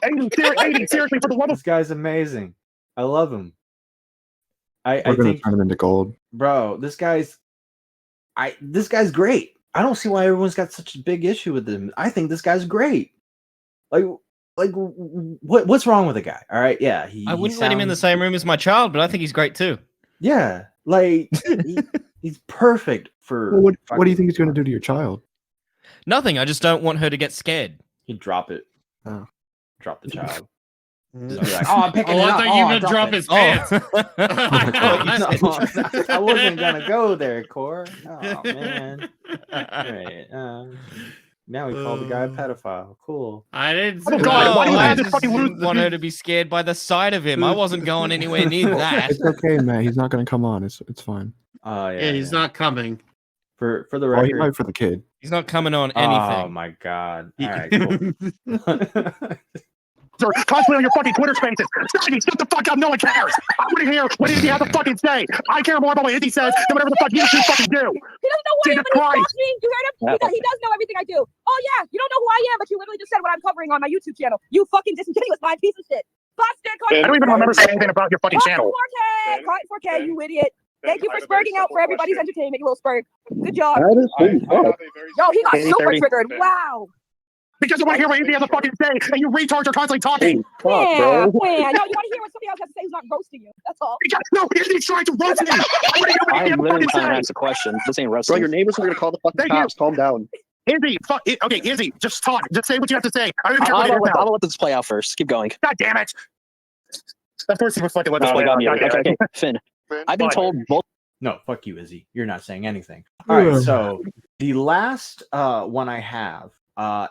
Aiden, seriously, for the love of This guy's amazing. I love him. I We're gonna think, turn him into gold. bro, this guy's great. I don't see why everyone's got such a big issue with him. I think this guy's great. What's wrong with the guy? All right, yeah, I wouldn't let him in the same room as my child, but I think he's great too. Yeah, like he's perfect for. Well, what do you think he's going to do to your child? Nothing. I just don't want her to get scared. He'd drop it. Oh. Drop the child. Oh, Just be like, oh, I'm picking it I up. thought you Oh, meant drop drop it. his pants. No, I wasn't gonna go there, Core. Oh man. Right. Now we call the guy a pedophile. Cool. I didn't. Oh, God, why do you I have this just fucking didn't loser? want her to be scared by the sight of him. I wasn't going anywhere near that. It's okay, Matt. He's not going to come on. It's fine. Oh yeah. Yeah, he's not coming. For the Oh, he record, might for the kid. He's not coming on oh anything. my god! All right, cool. Constantly on your fucking Twitter spaces. Shut the fuck up. No one cares. I want to hear what Izzy has to fucking say. I care more about what Izzy says than whatever the fuck you two fucking do. He doesn't know who I am, Jesus but he's Christ. talking. You heard him? He does know everything I do. Oh yeah, you don't know who I am, but you literally just said what I'm covering on my YouTube channel. You fucking disingenuous mind piece of shit. Busted. I don't even remember saying anything about your fucking channel. 4K. Caught 4K. You idiot. Thank you for spurging out for everybody's entertainment, you little spurg. Good job. I have a very Yo, he got 80, super 30. triggered. Wow. Because you want to hear what Izzy has to fucking say, and you retards are constantly talking. Fuck, bro. Yeah. No, you want to hear what somebody else has to say who's not roasting you. That's all. Because, no, Izzy's trying to roast me. I want to hear what Izzy has I'm to literally fucking trying to say. ask a question. This ain't Bro, wrestling. your neighbors are gonna call the fucking Thank you. cops. Calm down. Izzy, okay, Izzy, just talk. Just say what you have to say. I don't even I'm care what it is gonna now. let this play out first. Keep going. God damn it. Of course you would fucking let this Oh, play they got out. me. God damn Okay, it. okay. Finn, Finn, I've been What? told both. No, fuck you, Izzy. You're not saying anything. All right, so the last one I have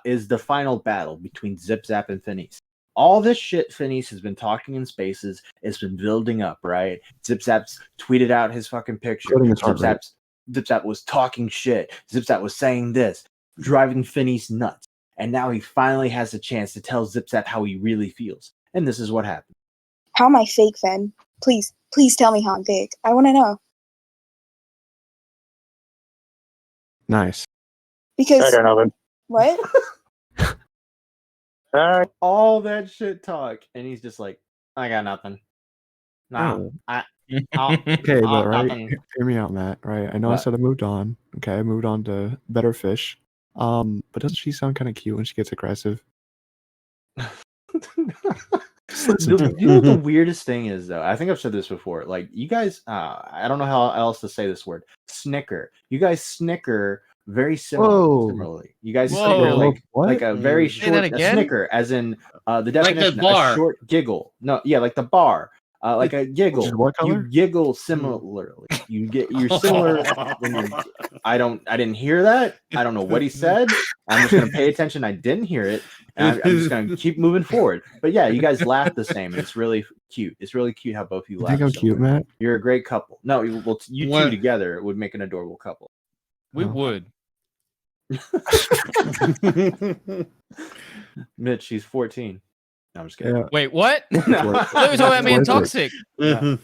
is the final battle between Zip Zap and Phineas. All this shit Phineas has been talking in spaces. It's been building up, right? Zip Zap's tweeted out his fucking picture. Including his heart rate. Zip Zap was talking shit. Zip Zap was saying this, driving Phineas nuts. And now he finally has a chance to tell Zip Zap how he really feels. And this is what happened. How am I fake, Finn? Please tell me how I'm fake. I want to know. Nice. Because I got nothing. what? All that shit talk. And he's just like, I got nothing. No. Oh. I'll Okay, but right, nothing. hear me out, Matt. Right, I know I What? said I moved on. Okay, I moved on to better fish. But doesn't she sound kind of cute when she gets aggressive? You know what the weirdest thing is, though? I think I've said this before. Like, you guys, I don't know how else to say this word. Snicker. You guys snicker very similarly. You guys Whoa. snicker like What? a very Say short that a again? snicker, as in the the definition, bar. a short giggle. No, yeah, like the bar. Like a giggle. Which is what color? You giggle similarly. You're similar when you. I didn't hear that. I don't know what he said. I'm just gonna pay attention. I didn't hear it. And I'm just gonna keep moving forward. But yeah, you guys laugh the same. And it's really cute. It's really cute how both of you You laugh. think I'm cute, similar. Matt? You're a great couple. No, you What? two together would make an adorable couple. We Oh. would. Mitch, she's 14. No, I'm just kidding. Yeah. Wait, what? I No. thought you were talking about me and Worth it. Toxic. I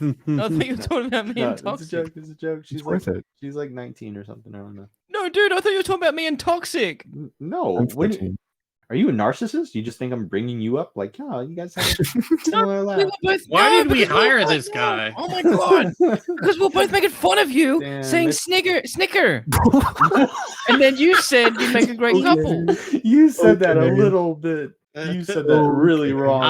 thought you were talking about me No, and it's a Toxic. joke. It's a joke. It's worth it. She's like 19 or something. I don't know. No, dude, I thought you were talking about me and Toxic. No, I'm what- 14. are you a narcissist? You just think I'm bringing you up? Like, yeah, you guys have a similar We laugh. were both, Why no, did we because we were hire both- this guy? Oh my god! Because we were both making fun of you, Damn, saying it's- snicker, and then you said you make a great couple. You said that a Okay. little bit. You said that really wrong.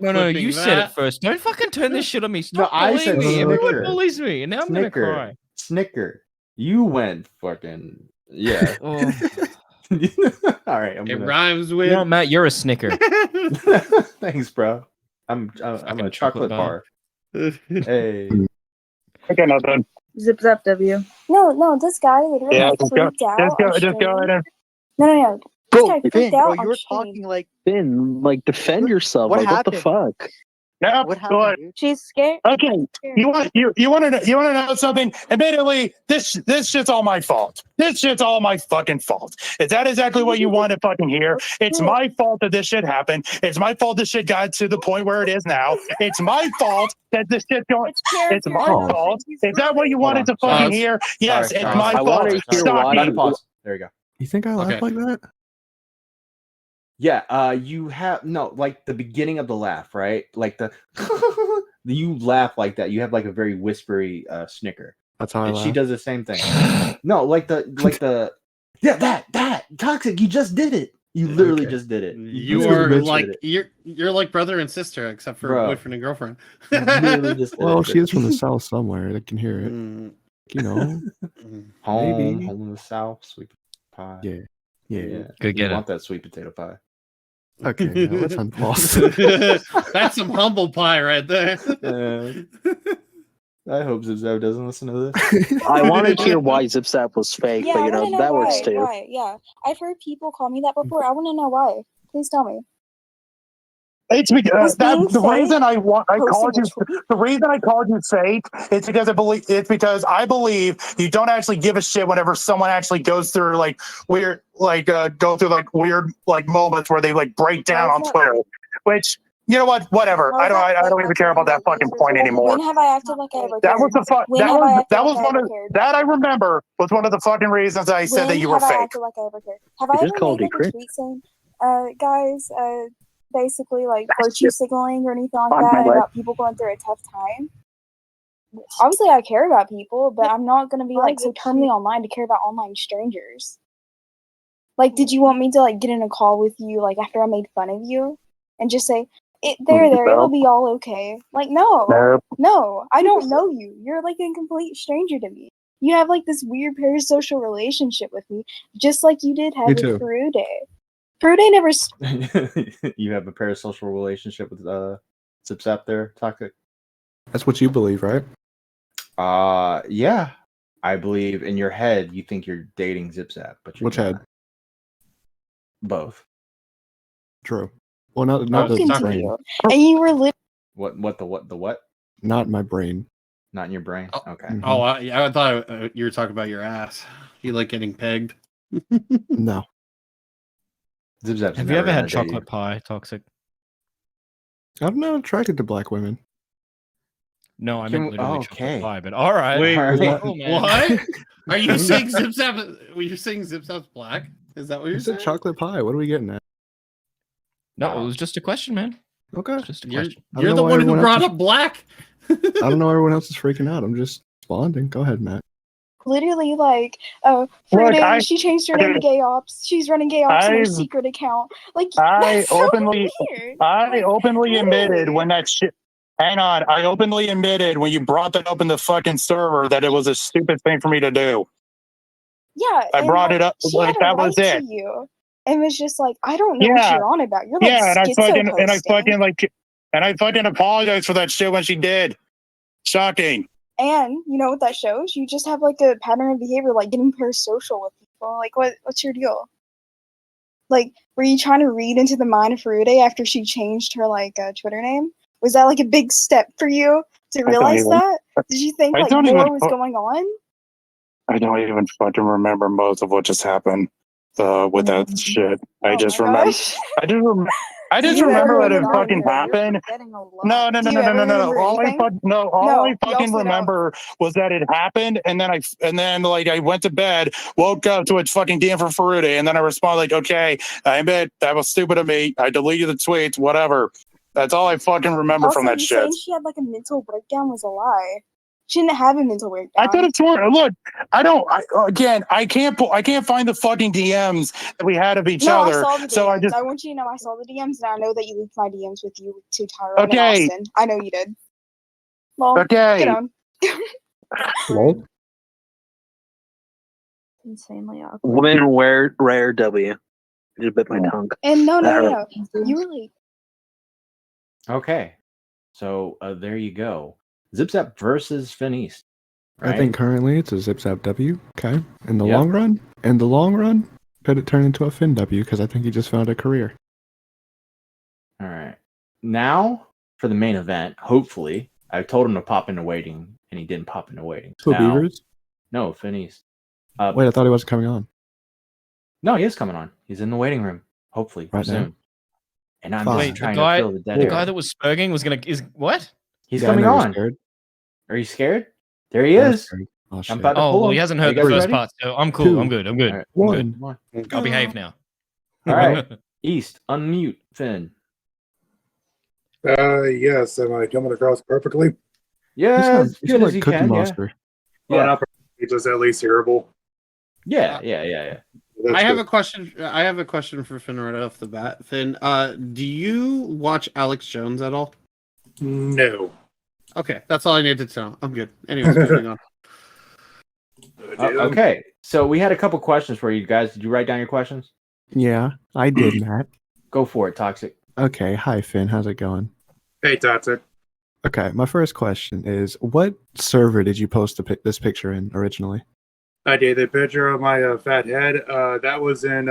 No, Clipping you said it that. first. Don't fucking turn this shit on me. No, Stop I bullying said me. Everyone snicker. bullies me, and now I'm Snicker. gonna cry. Snicker. You went fucking yeah. Oh. All right, I'm It gonna. rhymes You with. know, Matt, you're a snicker. Thanks, bro. I'm Fucking a chocolate bar. Hey. I got nothing. Zip zap W. No, this guy literally Yeah, just go. freaked out. Just go ahead and. No. This guy freaked out you on were stream. talking like Finn, like defend yourself. What Like what the fuck? No, what go happened, ahead. dude? She's scared. Okay, you want to know something? Admittedly, this shit's all my fault. This shit's all my fucking fault. Is that exactly what you want to fucking hear? It's my fault that this shit happened. It's my fault this shit got to the point where it is now. It's my fault that this shit going. It's my fault. Is that what you wanted to fucking Pause. hear? Yes, Sorry, it's sorry. my I fault. wanna hear Stop why me. you- Pause. There you go. You think I laugh Okay. like that? Yeah, you have no like the beginning of the laugh, right? Like the you laugh like that. You have like a very whispery snicker. That's how I And laugh. she does the same thing. No, like the yeah, that toxic, you just did it. You literally Okay. just did it. You This is are Mitch like did you're like brother and sister, except for Bro. boyfriend and girlfriend. it. You literally just did Well, it. she is from the south somewhere. I can hear it. Mm, You know. mm. home maybe. in the south, sweet pie. Yeah. Yeah. Go You get it. want that sweet potato pie? Okay. Now let's unpause. That's some humble pie right there. I hope Zip doesn't listen to this. I wanted to hear why Zip Zap was fake, Yeah, but I you know want to know that why. works too. Why? Yeah, I've heard people call me that before. I want to know why. Please tell me. It's because being the fake reason I called posting you a tweet? the reason I called you fake is because I believe you don't actually give a shit whenever someone actually goes through like weird weird like moments where they like break down Why is on that Twitter. fake? Which you know what? Whatever. Why is that I fake? don't even care about that fucking point anymore. When have I acted like I ever That cared? was the fuck. When have I acted That like was I one ever of cared? that I remember was one of the fucking reasons I said that When you were have I fake. acted like I ever cared? Have I just ever called made you like a cringe. tweet saying, guys, basically like virtue signaling or anything like On that my leg. about people going through a tough time? Obviously, I care about people, but I'm not gonna be like so terminally online to care about online strangers. Like, did you want me to like get in a call with you like after I made fun of you and just say, it'll be all okay? Like, no, I don't know you. You're like a complete stranger to me. You have like this weird parasocial relationship with me, just like you did have Me with too. Frude. Frude never. You have a parasocial relationship with Zip Zap there, Toxic? That's what you believe, right? Yeah. I believe in your head you think you're dating Zip Zap, but you're Which not. head? Both. True. Well, not I'll the brain. continue. And you were literally. What the what? Not my brain. Not in your brain? Okay. Mhm. Oh, I thought you were talking about your ass. You like getting pegged? No. Zip Zap's Have you never ever gonna had date you. chocolate pie, Toxic? I'm not attracted to black women. No, I Can meant we- literally okay. chocolate pie. But all right, Wait, All right. cool, man. what? Are you saying Zip Zap? Were you saying Zip Zap's black? Is that what I you're said saying? chocolate pie. What are we getting at? No, it was just a question, man. Okay. Just a You're, question. I don't you're know the why one who everyone else brought is- up black. I don't know why everyone else is freaking out. I'm just responding. Go ahead, Matt. Literally, like, Look, Friday, she changed her name to Gay Ops. She's running Gay Ops in her I've- secret account. Like, I that's so openly- weird. I Like, openly admitted literally. when that shit. Hang on, I openly admitted when you brought that up in the fucking server that it was a stupid thing for me to do. Yeah, I and, brought like, it up she like had a that was right it. to you, and was just like, I don't know what Yeah. you're on about. You're like Yeah, and I schizo-posting. fucking apologized for that shit when she did. Shocking. And you know what that shows? You just have like a pattern of behavior, like getting parasocial with people. Like, what's your deal? Like, were you trying to read into the mind of Farude after she changed her like Twitter name? Was that like a big step for you to don't realize even- that? Did you think I like don't more even was fu- going on? I don't even fucking remember most of what just happened with that shit. I Oh just my remember. gosh. I just Do you remember ever that it remember fucking happened. No. Do you ever remember All anything? All I No, y'all fucking sit out. remember was that it happened, and then like I went to bed, woke up to a fucking DM from Farude, and then I responded like, okay, I admit that was stupid of me. I deleted the tweets, whatever. That's all I fucking remember Also, from that you shit. saying she had like a mental breakdown was a lie. She didn't have a mental breakdown. I could have sworn. Look, I can't find the fucking DMs that we had of each No, other. I saw the DMs. So I want you to know I saw the DMs, and I know that you leaked my DMs with you to Tyrone Okay. and Austin. I know you did. Well, Okay. get on. Lol. Insanely awkward. Woman rare W. I just bit my tongue. And no. That You were like, Okay. So there you go. Zip Zap versus FINNEASHED. Right? I think currently it's a Zip Zap W. Okay. In the Yep. long run, could it turn into a Finn W? Because I think he just found a career. All right. Now for the main event. Hopefully, I told him to pop into waiting, and he didn't pop into waiting. Who, Now- Beavers? No, FINNEASHED. Wait, I thought he wasn't coming on. No, he is coming on. He's in the waiting room. Hopefully, Right now? soon. And I'm Fine. just Wait, trying the guy, to fill the dead the air. guy that was spurging was gonna is what? He's Yeah, I coming know you're on. scared. Are you scared? There he I'm is. scared. Oh, I'm shit. about to Oh pull well, him. he hasn't Are heard you the guys first ready? part, so I'm cool. Two. I'm good. I'm good. All right. I'm One. Come on. good. I'll behave now. All right. East, unmute Finn. Yes. Am I coming across perfectly? Yeah, as You good sound as like you Cookie can. Monster. Oh, Yeah. not perfectly, just at least hearable. Yeah. That's I have good. a question. I have a question for Finn right off the bat. Finn, do you watch Alex Jones at all? No. Okay, that's all I needed to know. I'm good. Anyways, moving on. Okay. So we had a couple questions for you guys. Did you write down your questions? Yeah, I did, Matt. Go for it, Toxic. Okay, hi Finn, how's it going? Hey, Toxic. Okay, my first question is, what server did you post this picture in originally? I did a picture of my fat head. That was in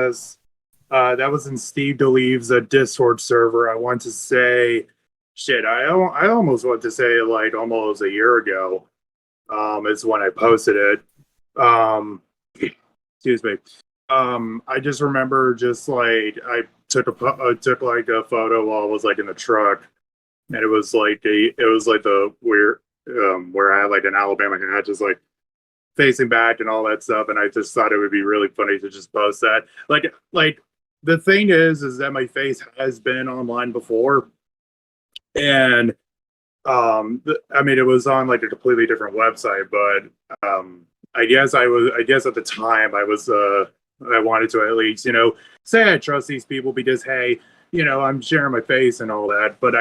That was in Steve DeLeave's Discord server. I want to say, shit, I almost want to say like almost a year ago. Is when I posted it. Excuse me. I just remember just like I took like a photo while I was like in the truck, and it was like the weird where I had like an Alabama hat just like facing back and all that stuff, and I just thought it would be really funny to just post that. Like the thing is that my face has been online before, and I mean it was on like a completely different website, but I guess at the time I wanted to at least, say I trust these people because, hey, I'm sharing my face and all that. But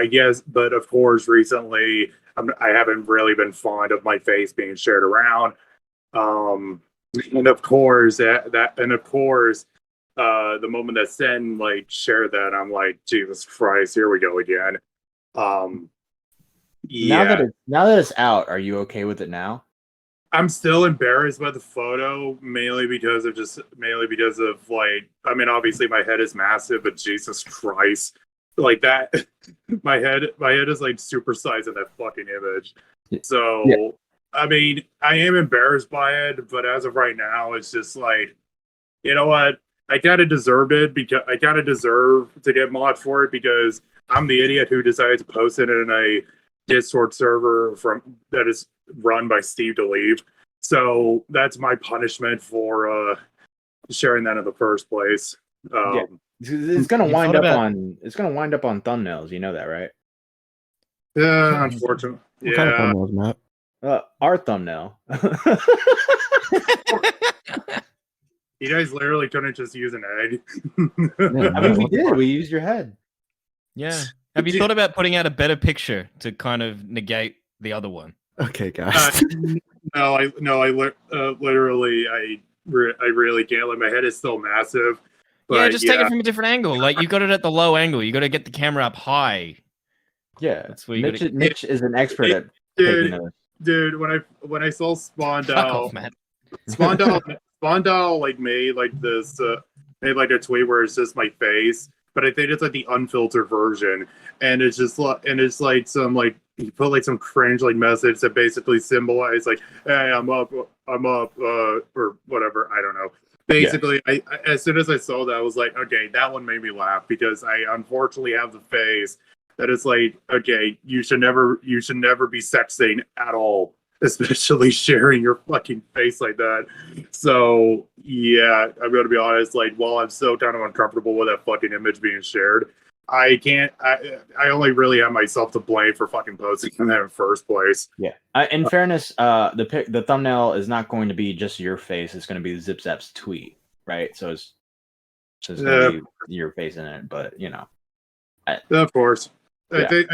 of course, recently I haven't really been fond of my face being shared around. And of course, the moment that Sen like shared that, I'm like, Jesus Christ, here we go again. Yeah. Now that it's out, are you okay with it now? I'm still embarrassed by the photo, mainly because of like, I mean, obviously my head is massive, but Jesus Christ, like that, my head is like supersized in that fucking image. So, yeah. I mean, I am embarrassed by it, but as of right now, it's just like, you know what? I kind of deserved it because I kind of deserve to get mocked for it because I'm the idiot who decided to post it in a Discord server that is run by Steve DeLeave. So that's my punishment for sharing that in the first place. Yeah. It's gonna wind up on thumbnails. You know that, right? Yeah, unfortunately. What kind of thumbnails, Matt? Our thumbnail. You guys literally couldn't just use an egg. Yeah, I mean, we did. We used your head. Yeah. Have you thought about putting out a better picture to kind of negate the other one? Okay, guys. I really can't. Like, my head is still massive. But yeah, just take it from a different angle. Like, you got it at the low angle. You got to get the camera up high. Yeah, that's where you Mitch is an expert at taking those. Dude, when I saw Spondal, Spondal like made like this made like a tweet where it's just my face, but I think it's like the unfiltered version, and it's like some like he put like some cringe like message that basically symbolized like, hey, I'm up, or whatever. I don't know. Basically, yeah. I as soon as I saw that, I was like, okay, that one made me laugh because I unfortunately have the face that is like, okay, you should never be sexting at all, especially sharing your fucking face like that. So yeah, I'm gonna be honest. Like, while I'm so kind of uncomfortable with that fucking image being shared, I only really have myself to blame for fucking posting in that in the first place. Yeah. In fairness, the thumbnail is not going to be just your face. It's going to be ZipZap's tweet, right? So it's going to be your face in it, but of course. Yeah. I think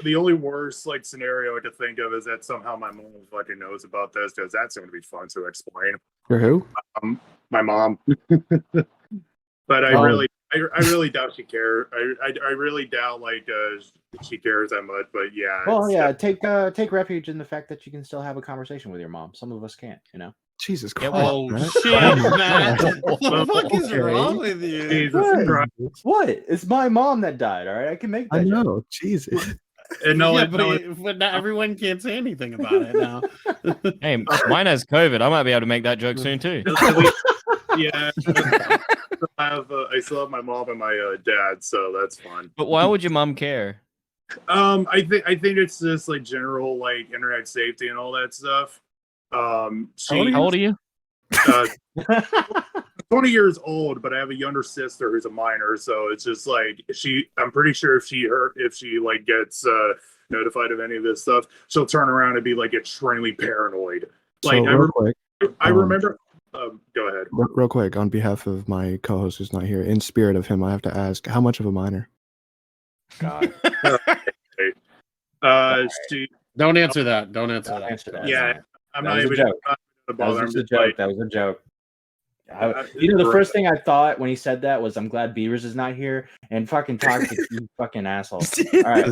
the only worst like scenario I could think of is that somehow my mom fucking knows about this because that's going to be fun to explain. For who? My mom. But I really doubt she cares. I really doubt like she cares that much. But yeah. Well, yeah. Take refuge in the fact that you can still have a conversation with your mom. Some of us can't. Jesus Christ. Oh shit, man! What the fuck is wrong with you? Jesus Christ. What? It's my mom that died. All right, I can make that. I know. Jesus. But not everyone can't say anything about it now. Hey, mine has COVID. I might be able to make that joke soon too. Yeah. I still have my mom and my dad, so that's fine. But why would your mom care? I think it's just like general like internet safety and all that stuff. How old are you? 20 years old, but I have a younger sister who's a minor, so it's just like I'm pretty sure if she like gets notified of any of this stuff, she'll turn around and be like extremely paranoid. Like, I remember. Go ahead. Real quick, on behalf of my co-host who's not here, in spirit of him, I have to ask, how much of a minor? God. Don't answer that. Don't answer that. Yeah, I'm not even. That was a joke. That was a joke. The first thing I thought when he said that was, I'm glad Beavers is not here and fucking talk to you fucking asshole. All right.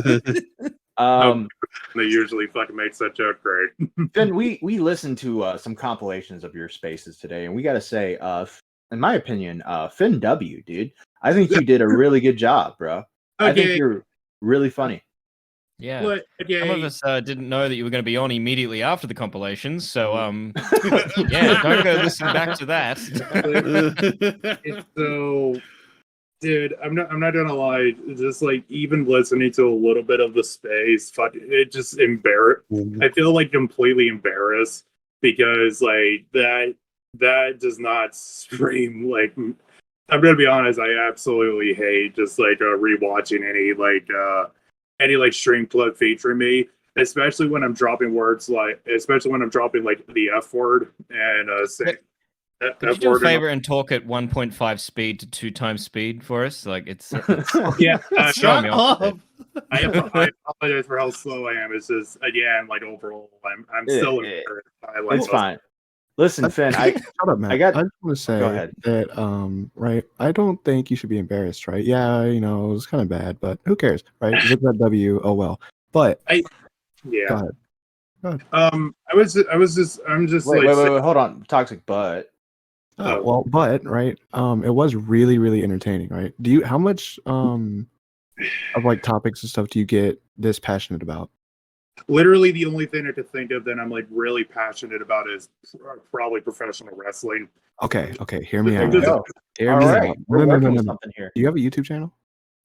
They usually fucking makes that joke great. Finn, we listened to some compilations of your spaces today, and we got to say, in my opinion, Finn W, dude. I think you did a really good job, bro. I think you're really funny. Yeah. But, Some of us didn't know that you were going to be on immediately after the compilations, so yeah, don't go listen back to that. So, dude, I'm not gonna lie. Just like even listening to a little bit of the space, it just I feel like completely embarrassed because like that does not scream like. I'm gonna be honest. I absolutely hate just like rewatching any stream clip featuring me, especially when I'm dropping words especially when I'm dropping like the F word and Could you do a favor and talk at 1.5 speed to 2 times speed for us? Like it's yeah. Shut up. I apologize for how slow I am. It's just again like overall, I'm still embarrassed. It's fine. Listen, Finn, shut up, man. I just want to say that right. I don't think you should be embarrassed, right? Yeah, you know, it was kind of bad, but who cares, right? Zip that W. Oh well. But yeah. Go ahead. I'm just wait, hold on. Toxic butt. Oh, well, but right, it was really, really entertaining, right? How much of like topics and stuff do you get this passionate about? Literally, the only thing I could think of that I'm like really passionate about is probably professional wrestling. Okay, hear me out. Hear me out. We're working with something here. Do you have a YouTube channel?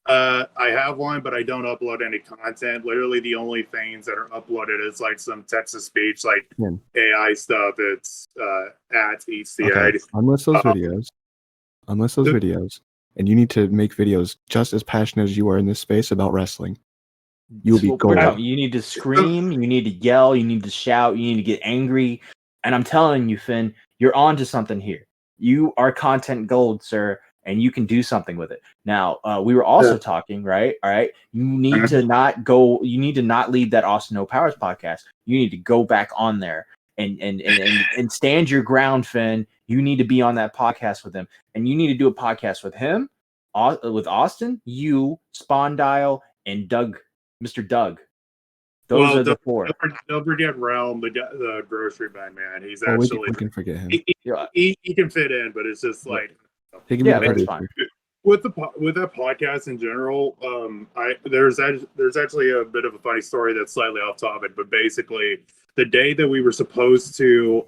I have one, but I don't upload any content. Literally, the only things that are uploaded is like some text to speech, like AI stuff. It's at ECA. Okay. Unless those videos, and you need to make videos just as passionate as you are in this space about wrestling. You'll be gold. You need to scream, you need to yell, you need to shout, you need to get angry. And I'm telling you, Finn, you're on to something here. You are content gold, sir, and you can do something with it. Now, we were also talking, right? All right. You need to not leave that Austin No Powers podcast. You need to go back on there and stand your ground, Finn. You need to be on that podcast with him. And you need to do a podcast with him, with Austin, you, Spondile, and Doug. Mr. Doug. Those are the four. Don't forget Realm, the grocery man. He's actually we can forget him. He can fit in, but it's just like that's fine. With that podcast in general, there's actually a bit of a funny story that's slightly off topic, but basically the day we were supposed to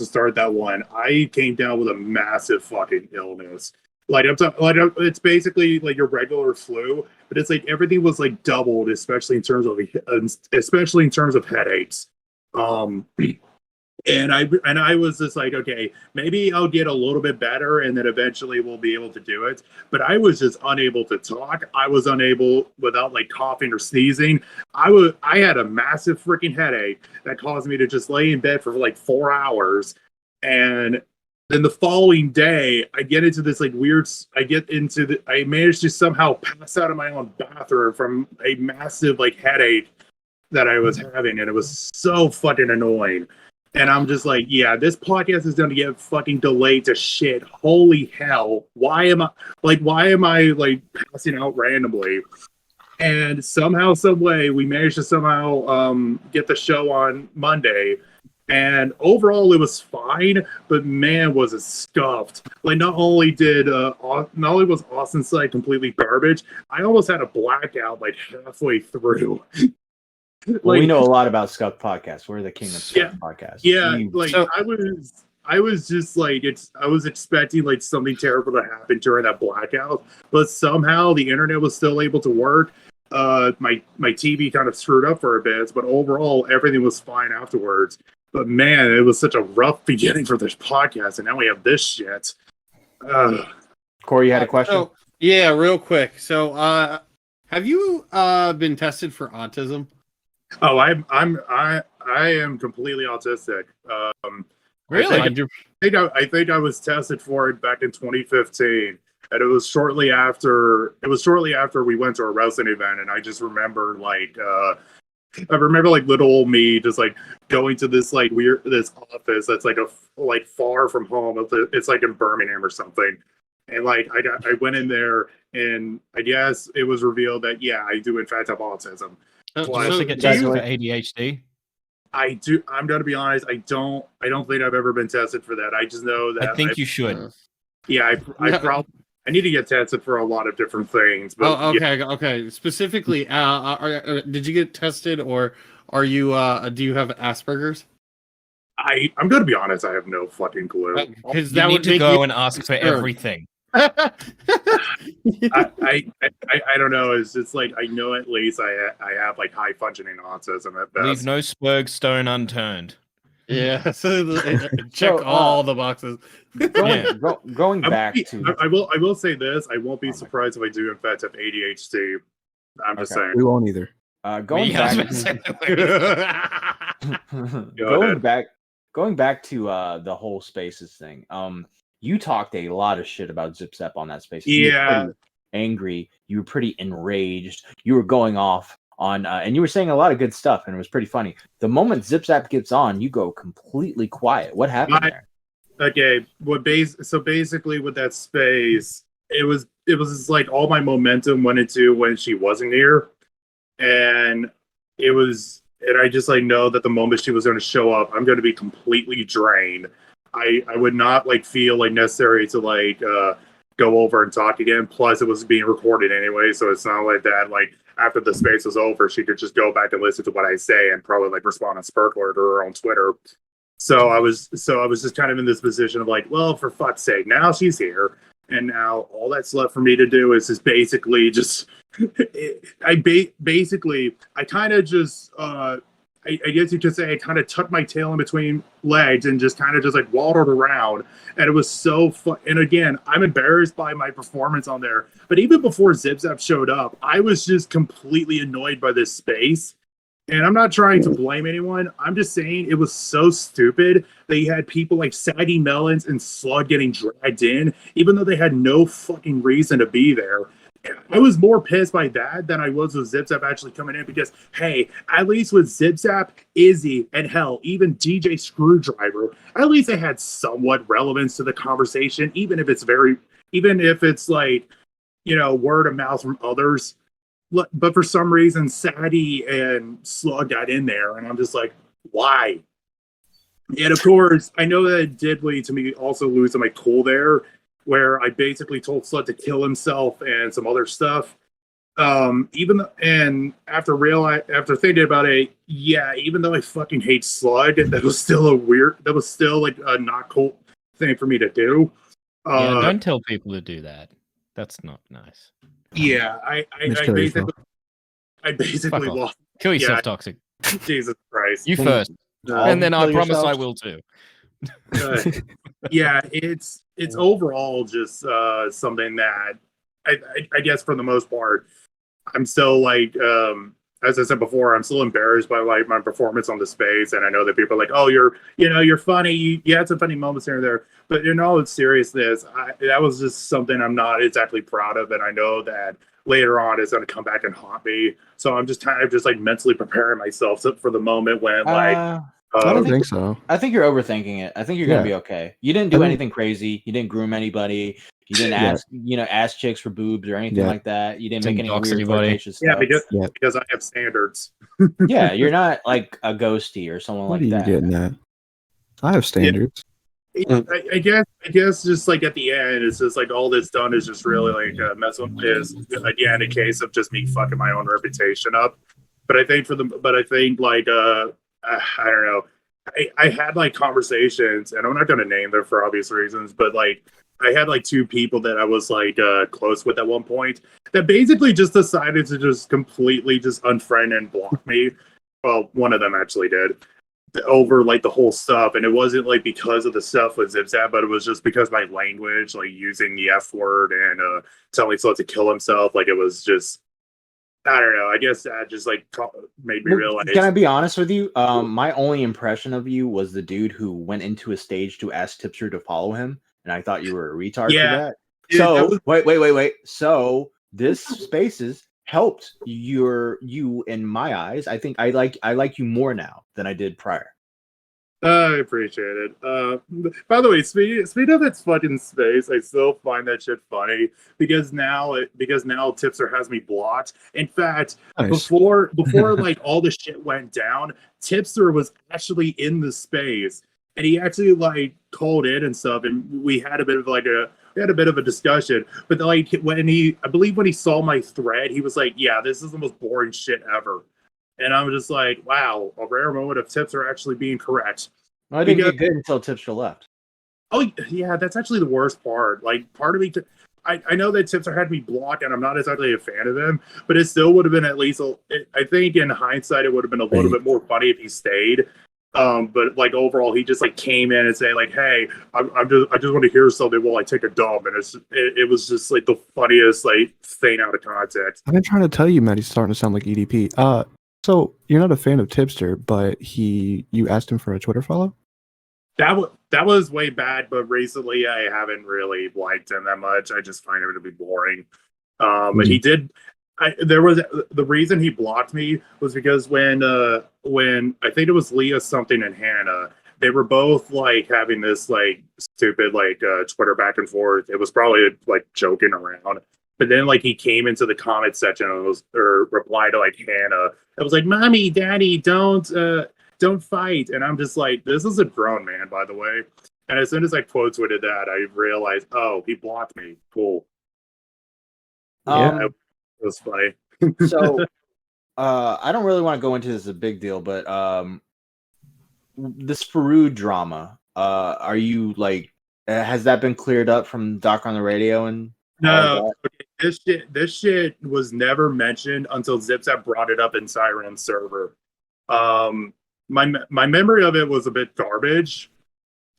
start that one, I came down with a massive fucking illness. It's basically like your regular flu, but it's like everything was like doubled, especially in terms of headaches. And I was just like, okay, maybe I'll get a little bit better, and then eventually we'll be able to do it. But I was just unable to talk. I was unable without like coughing or sneezing. I had a massive freaking headache that caused me to just lay in bed for like 4 hours, and then the following day, I managed to somehow pass out of my own bathroom from a massive like headache that I was having, and it was so fucking annoying. And I'm just like, yeah, this podcast is going to get fucking delayed to shit. Holy hell! Why am I passing out randomly? And somehow, some way, we managed to somehow get the show on Monday. And overall, it was fine, but man, was it scuffed. Like, not only was Austin's side completely garbage, I almost had a blackout like halfway through. Well, we know a lot about Scuff Podcast. We're the king of Scuff Podcast. Yeah, I was just like, I was expecting like something terrible to happen during that blackout, but somehow the internet was still able to work. My TV kind of screwed up for a bit, but overall everything was fine afterwards. But man, it was such a rough beginning for this podcast, and now we have this shit. Corey, you had a question? So, yeah, real quick. So, have you been tested for autism? Oh, I am completely autistic. Really? I think I was tested for it back in 2015, and it was shortly after we went to a wrestling event, and I just remember little old me just like going to this like this office that's like far from home. It's like in Birmingham or something. And like I went in there, and I guess it was revealed that I do in fact have autism. Do you also get tested for ADHD? I do. I'm gonna be honest. I don't think I've ever been tested for that. I just know that I think you should. Yeah, I probably. I need to get tested for a lot of different things. But okay. Specifically, did you get tested, or are you? Do you have Asperger's? I'm going to be honest. I have no fucking clue. Because You need to go and ask for everything. I don't know. It's just like I know at least I have like high functioning autism at best. Leave no Spurg stone unturned. Yeah, so check all the boxes. Going back to, I will say this. I won't be surprised if I do in fact have ADHD. I'm just saying. We won't either. Going back to the whole Spaces thing. You talked a lot of shit about Zip Zap on that Spaces. You were pretty angry. You were pretty enraged. You were going off on, and you were saying a lot of good stuff, and it was pretty funny. The moment Zip Zap gets on, you go completely quiet. What happened there? Okay, so basically with that space, it was just like all my momentum went into when she wasn't here, and I just like know that the moment she was going to show up, I'm going to be completely drained. I would not like feel like necessary to like go over and talk again. Plus, it was being recorded anyway, so it's not like that. Like after the space was over, she could just go back and listen to what I say and probably like respond on Sparkler or her own Twitter. So I was just kind of in this position of like, well, for fuck's sake, now she's here, and now all that's left for me to do is just basically just I kind of just I guess you could say I kind of tucked my tail in between legs and just kind of just like waddled around, and it was so fun. And again, I'm embarrassed by my performance on there, but even before Zip Zap showed up, I was just completely annoyed by this space. And I'm not trying to blame anyone. I'm just saying it was so stupid that you had people like Saggy Melons and Slug getting dragged in, even though they had no fucking reason to be there. I was more pissed by that than I was with Zip Zap actually coming in because, hey, at least with Zip Zap, Izzy, and hell, even DJ Screwdriver, at least they had somewhat relevance to the conversation, even if it's like, you know, word of mouth from others. But for some reason, Sadie and Slug got in there, and I'm just like, why? And of course, I know that it did lead to me also losing my cool there, where I basically told Slug to kill himself and some other stuff. After thinking about it, yeah, even though I fucking hate Slug, that was still like a not cool thing for me to do. Don't tell people to do that. That's not nice. Yeah, I basically lost. Kill yourself, Toxic. Jesus Christ. You first. And then I promise I will too. Yeah, it's overall just something that I guess for the most part, I'm still like, as I said before, I'm still embarrassed by like my performance on the space, and I know that people are like, oh, you're funny, you had some funny moments here and there, but in all seriousness, that was just something I'm not exactly proud of, and I know that later on it's going to come back and haunt me. So I'm just kind of just like mentally preparing myself for the moment when like. I don't think so. I think you're overthinking it. I think you're gonna be okay. You didn't do anything crazy. You didn't groom anybody. You didn't ask chicks for boobs or anything like that. You didn't make any weird flirtatious stuff. Because I have standards. Yeah, you're not like a ghosty or someone What like that. are you getting at? I have standards. I guess just like at the end, it's just like all that's done is just really like is again a case of just me fucking my own reputation up. But I think like I don't know. I had like conversations, and I'm not going to name them for obvious reasons, but like I had like two people that I was like close with at one point that basically just decided to just completely just unfriend and block me. Well, one of them actually did over like the whole stuff, and it wasn't like because of the stuff with Zip Zap, but it was just because my language, like using the F word and telling someone to kill himself, like it was just. I don't know. I guess that just like made me realize. Can I be honest with you? My only impression of you was the dude who went into a stage to ask Tipster to follow him, and I thought you were a retard for that. Dude, so wait. So this Spaces helped you in my eyes. I think I like you more now than I did prior. I appreciate it. By the way, speaking of its fucking space, I still find that shit funny because now Tipster has me blocked. In fact, Nice. before like all the shit went down, Tipster was actually in the space, and he actually like called in and stuff, and we had a bit of a discussion. But like when he saw my thread, he was like, "Yeah, this is the most boring shit ever." And I'm just like, wow, a rare moment of Tipster actually being correct. Well, I didn't get good until Tipster left. Oh, yeah, that's actually the worst part. Like, part of me, I know that Tipster had me blocked, and I'm not exactly a fan of him, but it still would have been at least, I think in hindsight, it would have been a little bit more funny if he stayed. But like overall, he just like came in and say like, "Hey, I just want to hear something while I take a dump," and it was just like the funniest like thing out of context. I've been trying to tell you, Matt, he's starting to sound like EDP. So you're not a fan of Tipster, but you asked him for a Twitter follow? That was way back, but recently I haven't really liked him that much. I just find him to be boring. But he did. The reason he blocked me was because when I think it was Leah something and Hannah, they were both like having this like stupid like Twitter back and forth. It was probably like joking around. But then, like, he came into the comment section and replied to like Hannah. It was like, "Mommy, Daddy, don't fight." And I'm just like, this is a grown man, by the way. And as soon as I quote tweeted that, I realized, oh, he blocked me. Cool. Yeah, it was funny. So, I don't really want to go into this as a big deal, but this Farood drama, are you like, has that been cleared up from Doc on the radio and? No, okay, this shit was never mentioned until ZipZap brought it up in Siren's server. My memory of it was a bit garbage,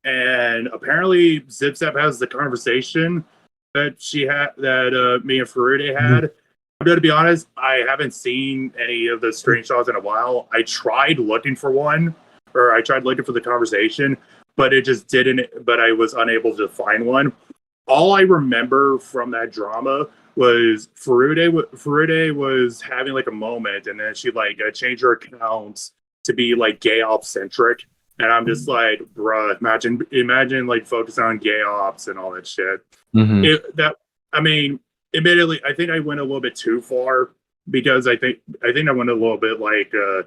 and apparently ZipZap has the conversation that me and Farude had. I'm going to be honest, I haven't seen any of the screenshots in a while. I tried looking for one, or I tried looking for the conversation, but it just didn't. But I was unable to find one. All I remember from that drama was Farude was having like a moment, and then she like changed her accounts to be like gay ops centric, and I'm just like, bruh, imagine like focusing on gay ops and all that shit. Admittedly, I think I went a little bit too far because I think I went a little bit like a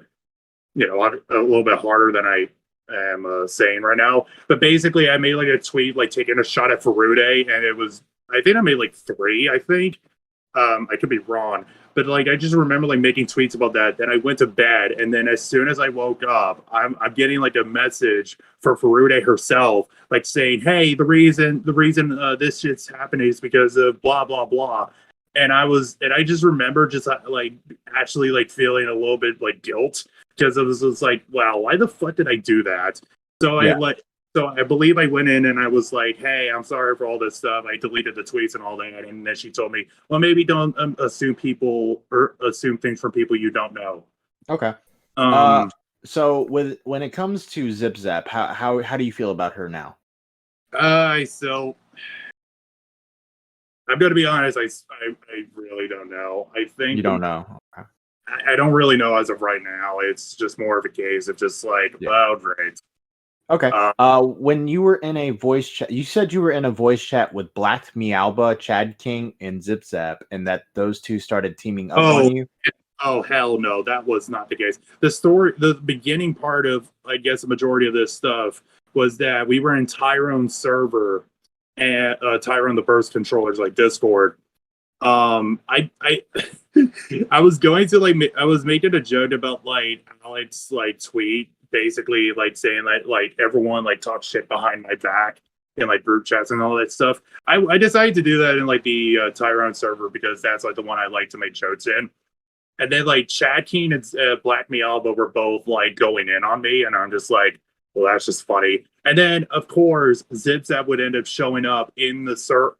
little bit harder than I am saying right now. But basically, I made like a tweet like taking a shot at Farude, and it was, I think I made like 3. I think I could be wrong, but like I just remember like making tweets about that. Then I went to bed, and then as soon as I woke up, I'm getting like a message from Farude herself, like saying, "Hey, the reason this shit's happening is because of blah blah blah." And I just remember just like actually like feeling a little bit like guilt because it was just like, wow, why the fuck did I do that? So I believe I went in and I was like, "Hey, I'm sorry for all this stuff. I deleted the tweets and all that." And then she told me, "Well, maybe don't assume things from people you don't know." Okay. So when it comes to ZipZap, how do you feel about her now? I'm going to be honest. I really don't know. I think you don't know. Okay. I don't really know as of right now. It's just more of a case of just like, oh, great. Okay. When you were in a voice chat, you said you were in a voice chat with Black Meowba, Chad King, and ZipZap, and that those two started teaming up on you. Oh, hell no, that was not the case. The beginning part of, I guess, the majority of this stuff was that we were in Tyrone's server, and Tyrone the Burst controllers, like Discord. I was going to I was making a joke about like Alex like tweet, basically like saying that like everyone like talks shit behind my back in like group chats and all that stuff. I decided to do that in like the Tyrone server because that's like the one I like to make jokes in. And then like Chad Keen and Black Meowba were both like going in on me, and I'm just like, well, that's just funny. And then of course ZipZap would end up showing up in the server,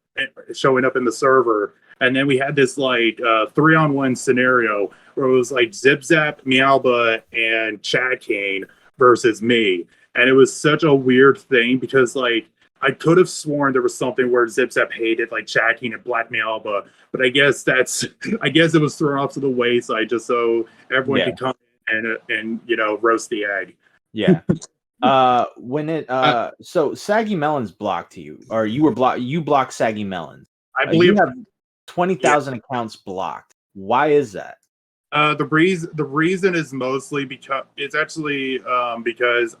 and then we had this like 3-on-1 scenario where it was like ZipZap, Meowba, and Chad Kane versus me, and it was such a weird thing because like I could have sworn there was something where ZipZap hated like Chad Keen and Black Meowba, but I guess it was thrown off to the wayside just so everyone could come and roast the egg. Yeah. When it so Saggy Melons blocked you, or you blocked Saggy Melons. I believe you have 20,000 accounts blocked. Why is that? the reason is mostly because it's actually because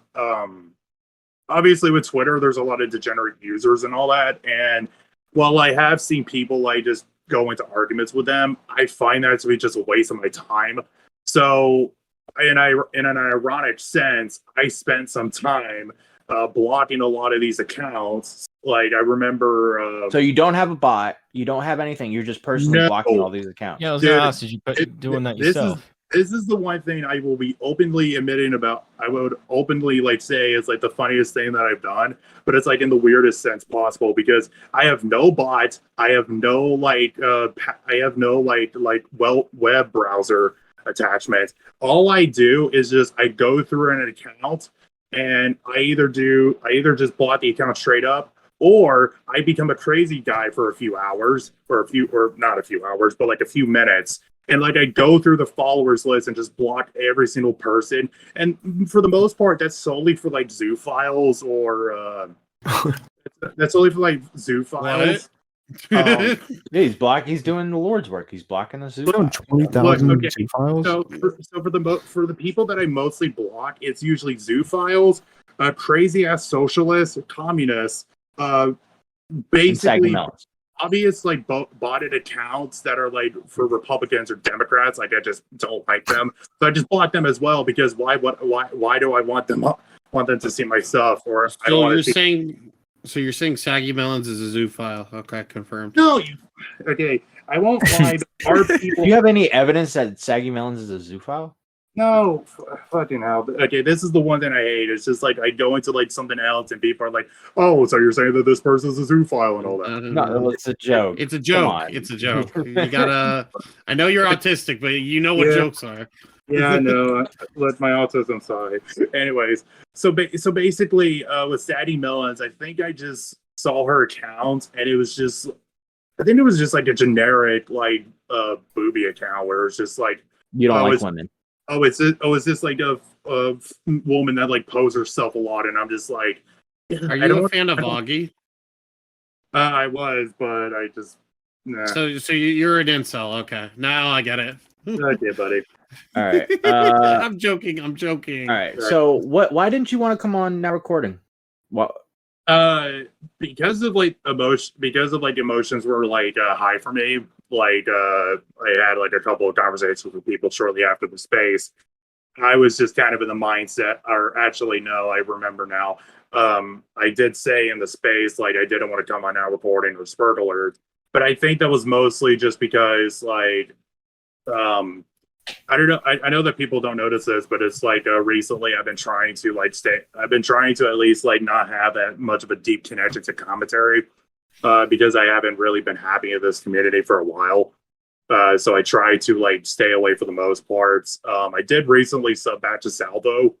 obviously with Twitter there's a lot of degenerate users and all that, and while I have seen people like just go into arguments with them, I find that to be just a waste of my time. So in an ironic sense, I spent some time blocking a lot of these accounts. Like I remember. So you don't have a bot, you don't have anything. You're just personally blocking all these accounts. Yeah, I was going to ask, did you doing that yourself? This is the one thing I will be openly admitting about. I would openly like say is like the funniest thing that I've done, but it's like in the weirdest sense possible because I have no bot, I have no web browser attachment. All I do is just I go through an account and I either just block the account straight up, or I become a crazy guy for a few hours, or not a few hours, but like a few minutes. And like I go through the followers list and just block every single person. And for the most part, that's solely for like zoo files or that's only for like zoo files. Yeah, he's doing the Lord's work. He's blocking the zoo. 20,000 zoo files. So for the people that I mostly block, it's usually zoo files, crazy ass socialists, communists, basically obvious like botted accounts that are like for Republicans or Democrats. Like I just don't like them, so I just block them as well because why do I want them to see my stuff? Or so I don't you're saying. So you're saying Saggy Melons is a zoo file? Okay, confirmed. No, okay. I won't lie. Are people? Do you have any evidence that Saggy Melons is a zoo file? No, fucking hell. Okay, this is the one that I hate. It's just like I go into like something else and people are like, "Oh, so you're saying that this person's a zoo file and all that?" No, it's a joke. It's a joke. It's a joke. You gotta. I know you're autistic, but you know what jokes are. Yeah, I know. Let my autism side. Anyways, so basically, with Sadie Melons, I think I just saw her account, and it was just, I think it was just like a generic like booby account where it's just like you don't like women. Is this like a woman that like poses herself a lot, and I'm just like, are you a fan of Augie? I was, but I just nah. So you're an incel. Okay, now I get it. Okay, buddy. All right. I'm joking. All right. So why didn't you want to come on Now Recording? What? Because of like emotions were like high for me. Like I had like a couple of conversations with people shortly after the space. I was just kind of in the mindset, or actually no, I remember now. I did say in the space like I didn't want to come on Now Recording or Spurt Alert, but I think that was mostly just because like I don't know. I know that people don't notice this, but it's like recently I've been trying to at least like not have that much of a deep connection to commentary because I haven't really been happy in this community for a while. So I try to like stay away for the most parts. I did recently sub back to Salvo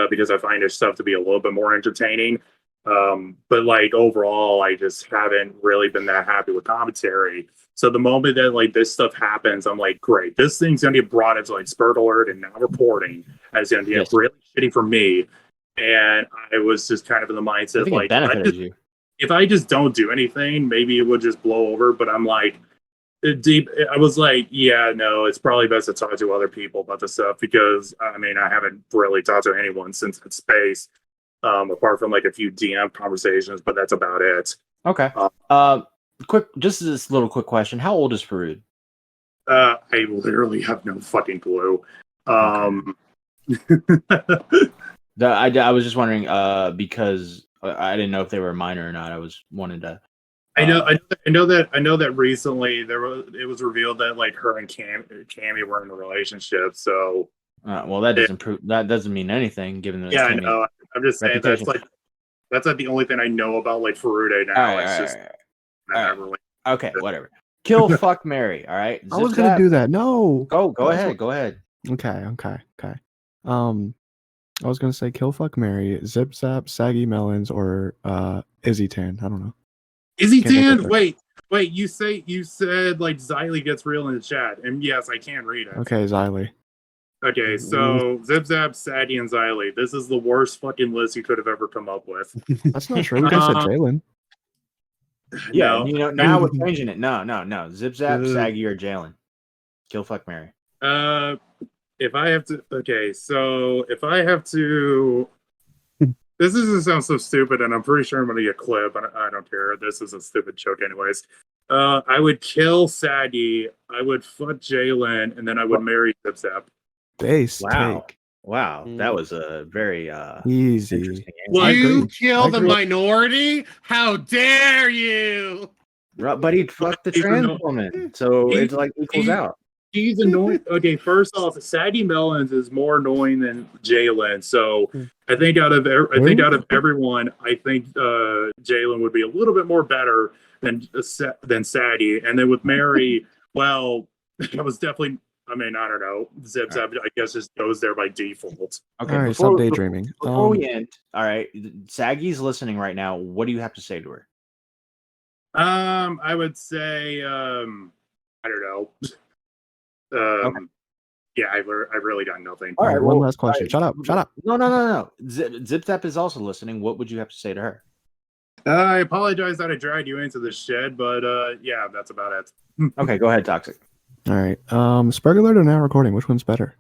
because I find his stuff to be a little bit more entertaining. But like overall, I just haven't really been that happy with commentary. So the moment that like this stuff happens, I'm like, great, this thing's gonna get brought into like Spurt Alert and Now Reporting, and it's gonna get really shitty for me. And I was just kind of in the mindset like, if I just don't do anything, maybe it would just blow over. But I'm like, I was like, yeah, no, it's probably best to talk to other people about this stuff because I mean, I haven't really talked to anyone since that space, apart from like a few DM conversations, but that's about it. Okay. Just this little quick question. How old is Farood? I literally have no fucking clue. I was just wondering because I didn't know if they were a minor or not. I was wanted to. I know that recently it was revealed that like her and Cammy were in a relationship. So well, that doesn't mean anything given that. Yeah, I know. I'm just saying that's like the only thing I know about like Farude now. Okay, whatever. Kill, fuck, marry. All right. I was gonna do that. No. Go ahead. Go ahead. Okay. I was gonna say kill, fuck, marry, Zip Zap, Saggy Melons, or Izzy Tan. I don't know. Izzy Tan. Wait. You said like Xylee gets real in the chat, and yes, I can read it. Okay, Xylee. Okay, so Zip Zap, Sadie, and Xylee. This is the worst fucking list you could have ever come up with. That's not true. We just said Jalen. Yeah, No. you know, now we're changing it. No. Zip Zap, Saggy, or Jalen. Kill, fuck, marry. If I have to, okay, so if I have to, this doesn't sound so stupid, and I'm pretty sure I'm gonna get clip, but I don't care. This is a stupid joke, anyways. I would kill Saggy, I would fuck Jalen, and then I would marry Zip Zap. Base take. Wow, that was a very easy. interesting Will answer. you kill the minority? How dare you? But he'd fuck the trans woman, so it's like equals out. He's annoying. Okay, first off, Sadie Melons is more annoying than Jalen. So I think out of everyone, I think Jalen would be a little bit more better than Sadie. And then with Mary, well, that was definitely. I mean, I don't know. Zip Zap, I guess, just goes there by default. Okay, all right, stop daydreaming. Before we end, all right, Saggy's listening right now. What do you have to say to her? I would say, I don't know. Okay. Yeah, I really got nothing. All right, one last question. Shut up. No. Zip Zap is also listening. What would you have to say to her? I apologize that I dragged you into this shed, but yeah, that's about it. Okay, go ahead, Toxic. All right. Spurg Alert or now recording? Which one's better?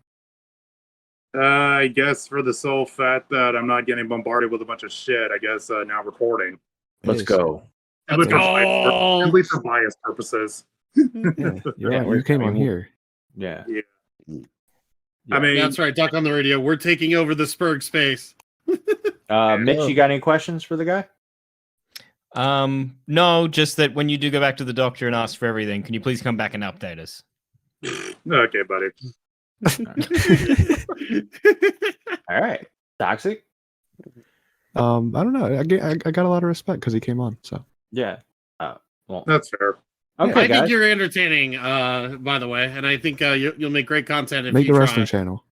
I guess for the sole fact that I'm not getting bombarded with a bunch of shit, I guess now recording. Let's go. At least for bias purposes. Yeah, you're right. You came on here. Yeah. I mean, that's right. Duck on the radio. We're taking over the Spurg space. Mitch, you got any questions for the guy? No, just that when you do go back to the doctor and ask for everything, can you please come back and update us? Okay, buddy. All right, Toxic. I don't know. I got a lot of respect because he came on. So yeah. Well, that's fair. Okay, I think you're entertaining, by the way, and I think you'll make great content if make you the try. wrestling channel.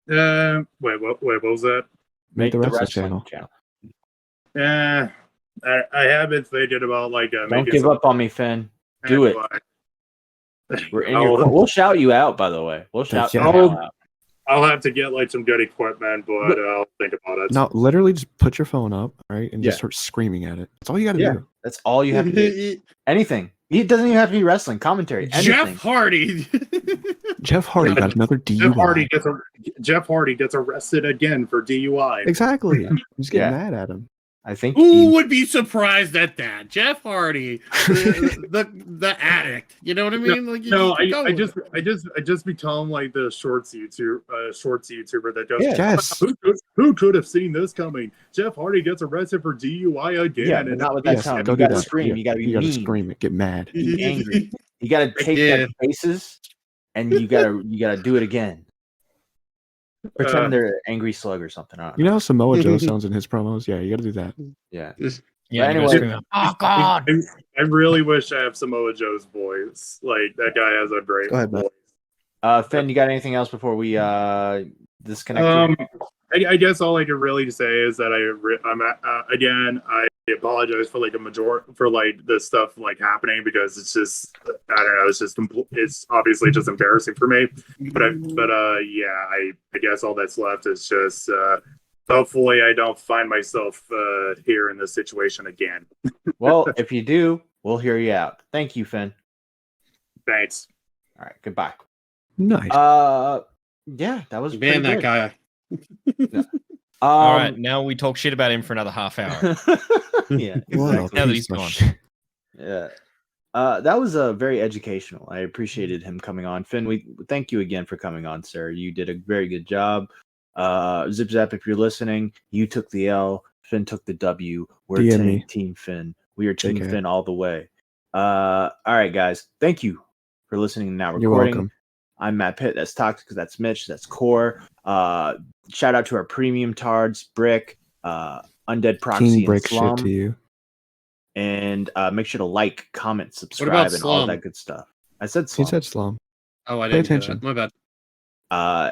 Wait, what was that? Make the wrestling channel. I have been thinking about like. Don't give up on me, Finn. Do it. We're in we'll shout you out, by the way. We'll shout you out. I'll have to get like some good equipment, but I'll think about it. No, literally just put your phone up, right, and just start screaming at it. That's all you got to do. That's all you have to do. Anything. It doesn't even have to be wrestling commentary. Anything. Jeff Hardy. Jeff Hardy got another DUI. Jeff Hardy gets arrested again for DUI. Exactly. I'm just getting mad at him. I think who would be surprised at that? Jeff Hardy, the addict. You know what I mean? I just become like the shorts YouTuber that goes. Yes. Who could have seen this coming? Jeff Hardy gets arrested for DUI again. Yeah, and not with that tone. You gotta scream. You gotta be mean. You gotta scream it. Get mad. Be angry. You gotta take their faces, and you gotta do it again. Pretend they're angry slug or something. You know how Samoa Joe sounds in his promos? Yeah, you got to do that. Yeah. Anyway, oh God! I really wish I have Samoa Joe's voice. Like that guy has a great voice. Finn, you got anything else before we disconnect? I guess all I can really say is that I apologize for like for like this stuff like happening because it's just I don't know, it's obviously just embarrassing for me. But I guess all that's left is just hopefully I don't find myself here in this situation again. Well, if you do, we'll hear you out. Thank you, Finn. Thanks. All right, goodbye. Nice. Yeah, that was ban that guy. All right, now we talk shit about him for another half hour. Yeah, exactly. Now that he's gone. Yeah. That was very educational. I appreciated him coming on. Finn, we thank you again for coming on, sir. You did a very good job. Zip Zap, if you're listening, you took the L. Finn took the W. We're Team Finn. We are Team Finn all the way. All right, guys. Thank you for listening to Now Recording. You're welcome. I'm Matt Pitt. That's Toxic. That's Mitch. That's Core. Shout out to our premium tards, Brick, Undead Proxy, King Brick and Slum. shit to you. And make sure to like, comment, subscribe, and all that good stuff. I said Slum. He said Slum. Oh, I Pay didn't. attention. My bad.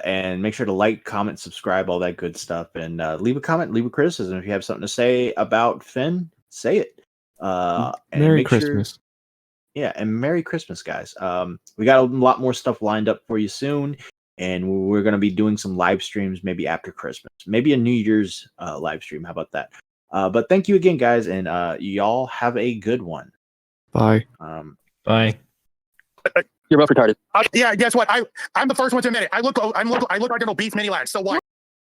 And make sure to like, comment, subscribe, all that good stuff, and leave a comment, leave a criticism. If you have something to say about Finn, say it. And Merry Christmas. Yeah, and Merry Christmas, guys. We got a lot more stuff lined up for you soon. and we're going to be doing some live streams maybe after Christmas, maybe a New Year's live stream. How about that? But thank you again, guys, and y'all have a good one. Bye. Bye. You're both retarded. Yeah, guess what? I'm the first one to admit it. I look like an obese mini lad. So what?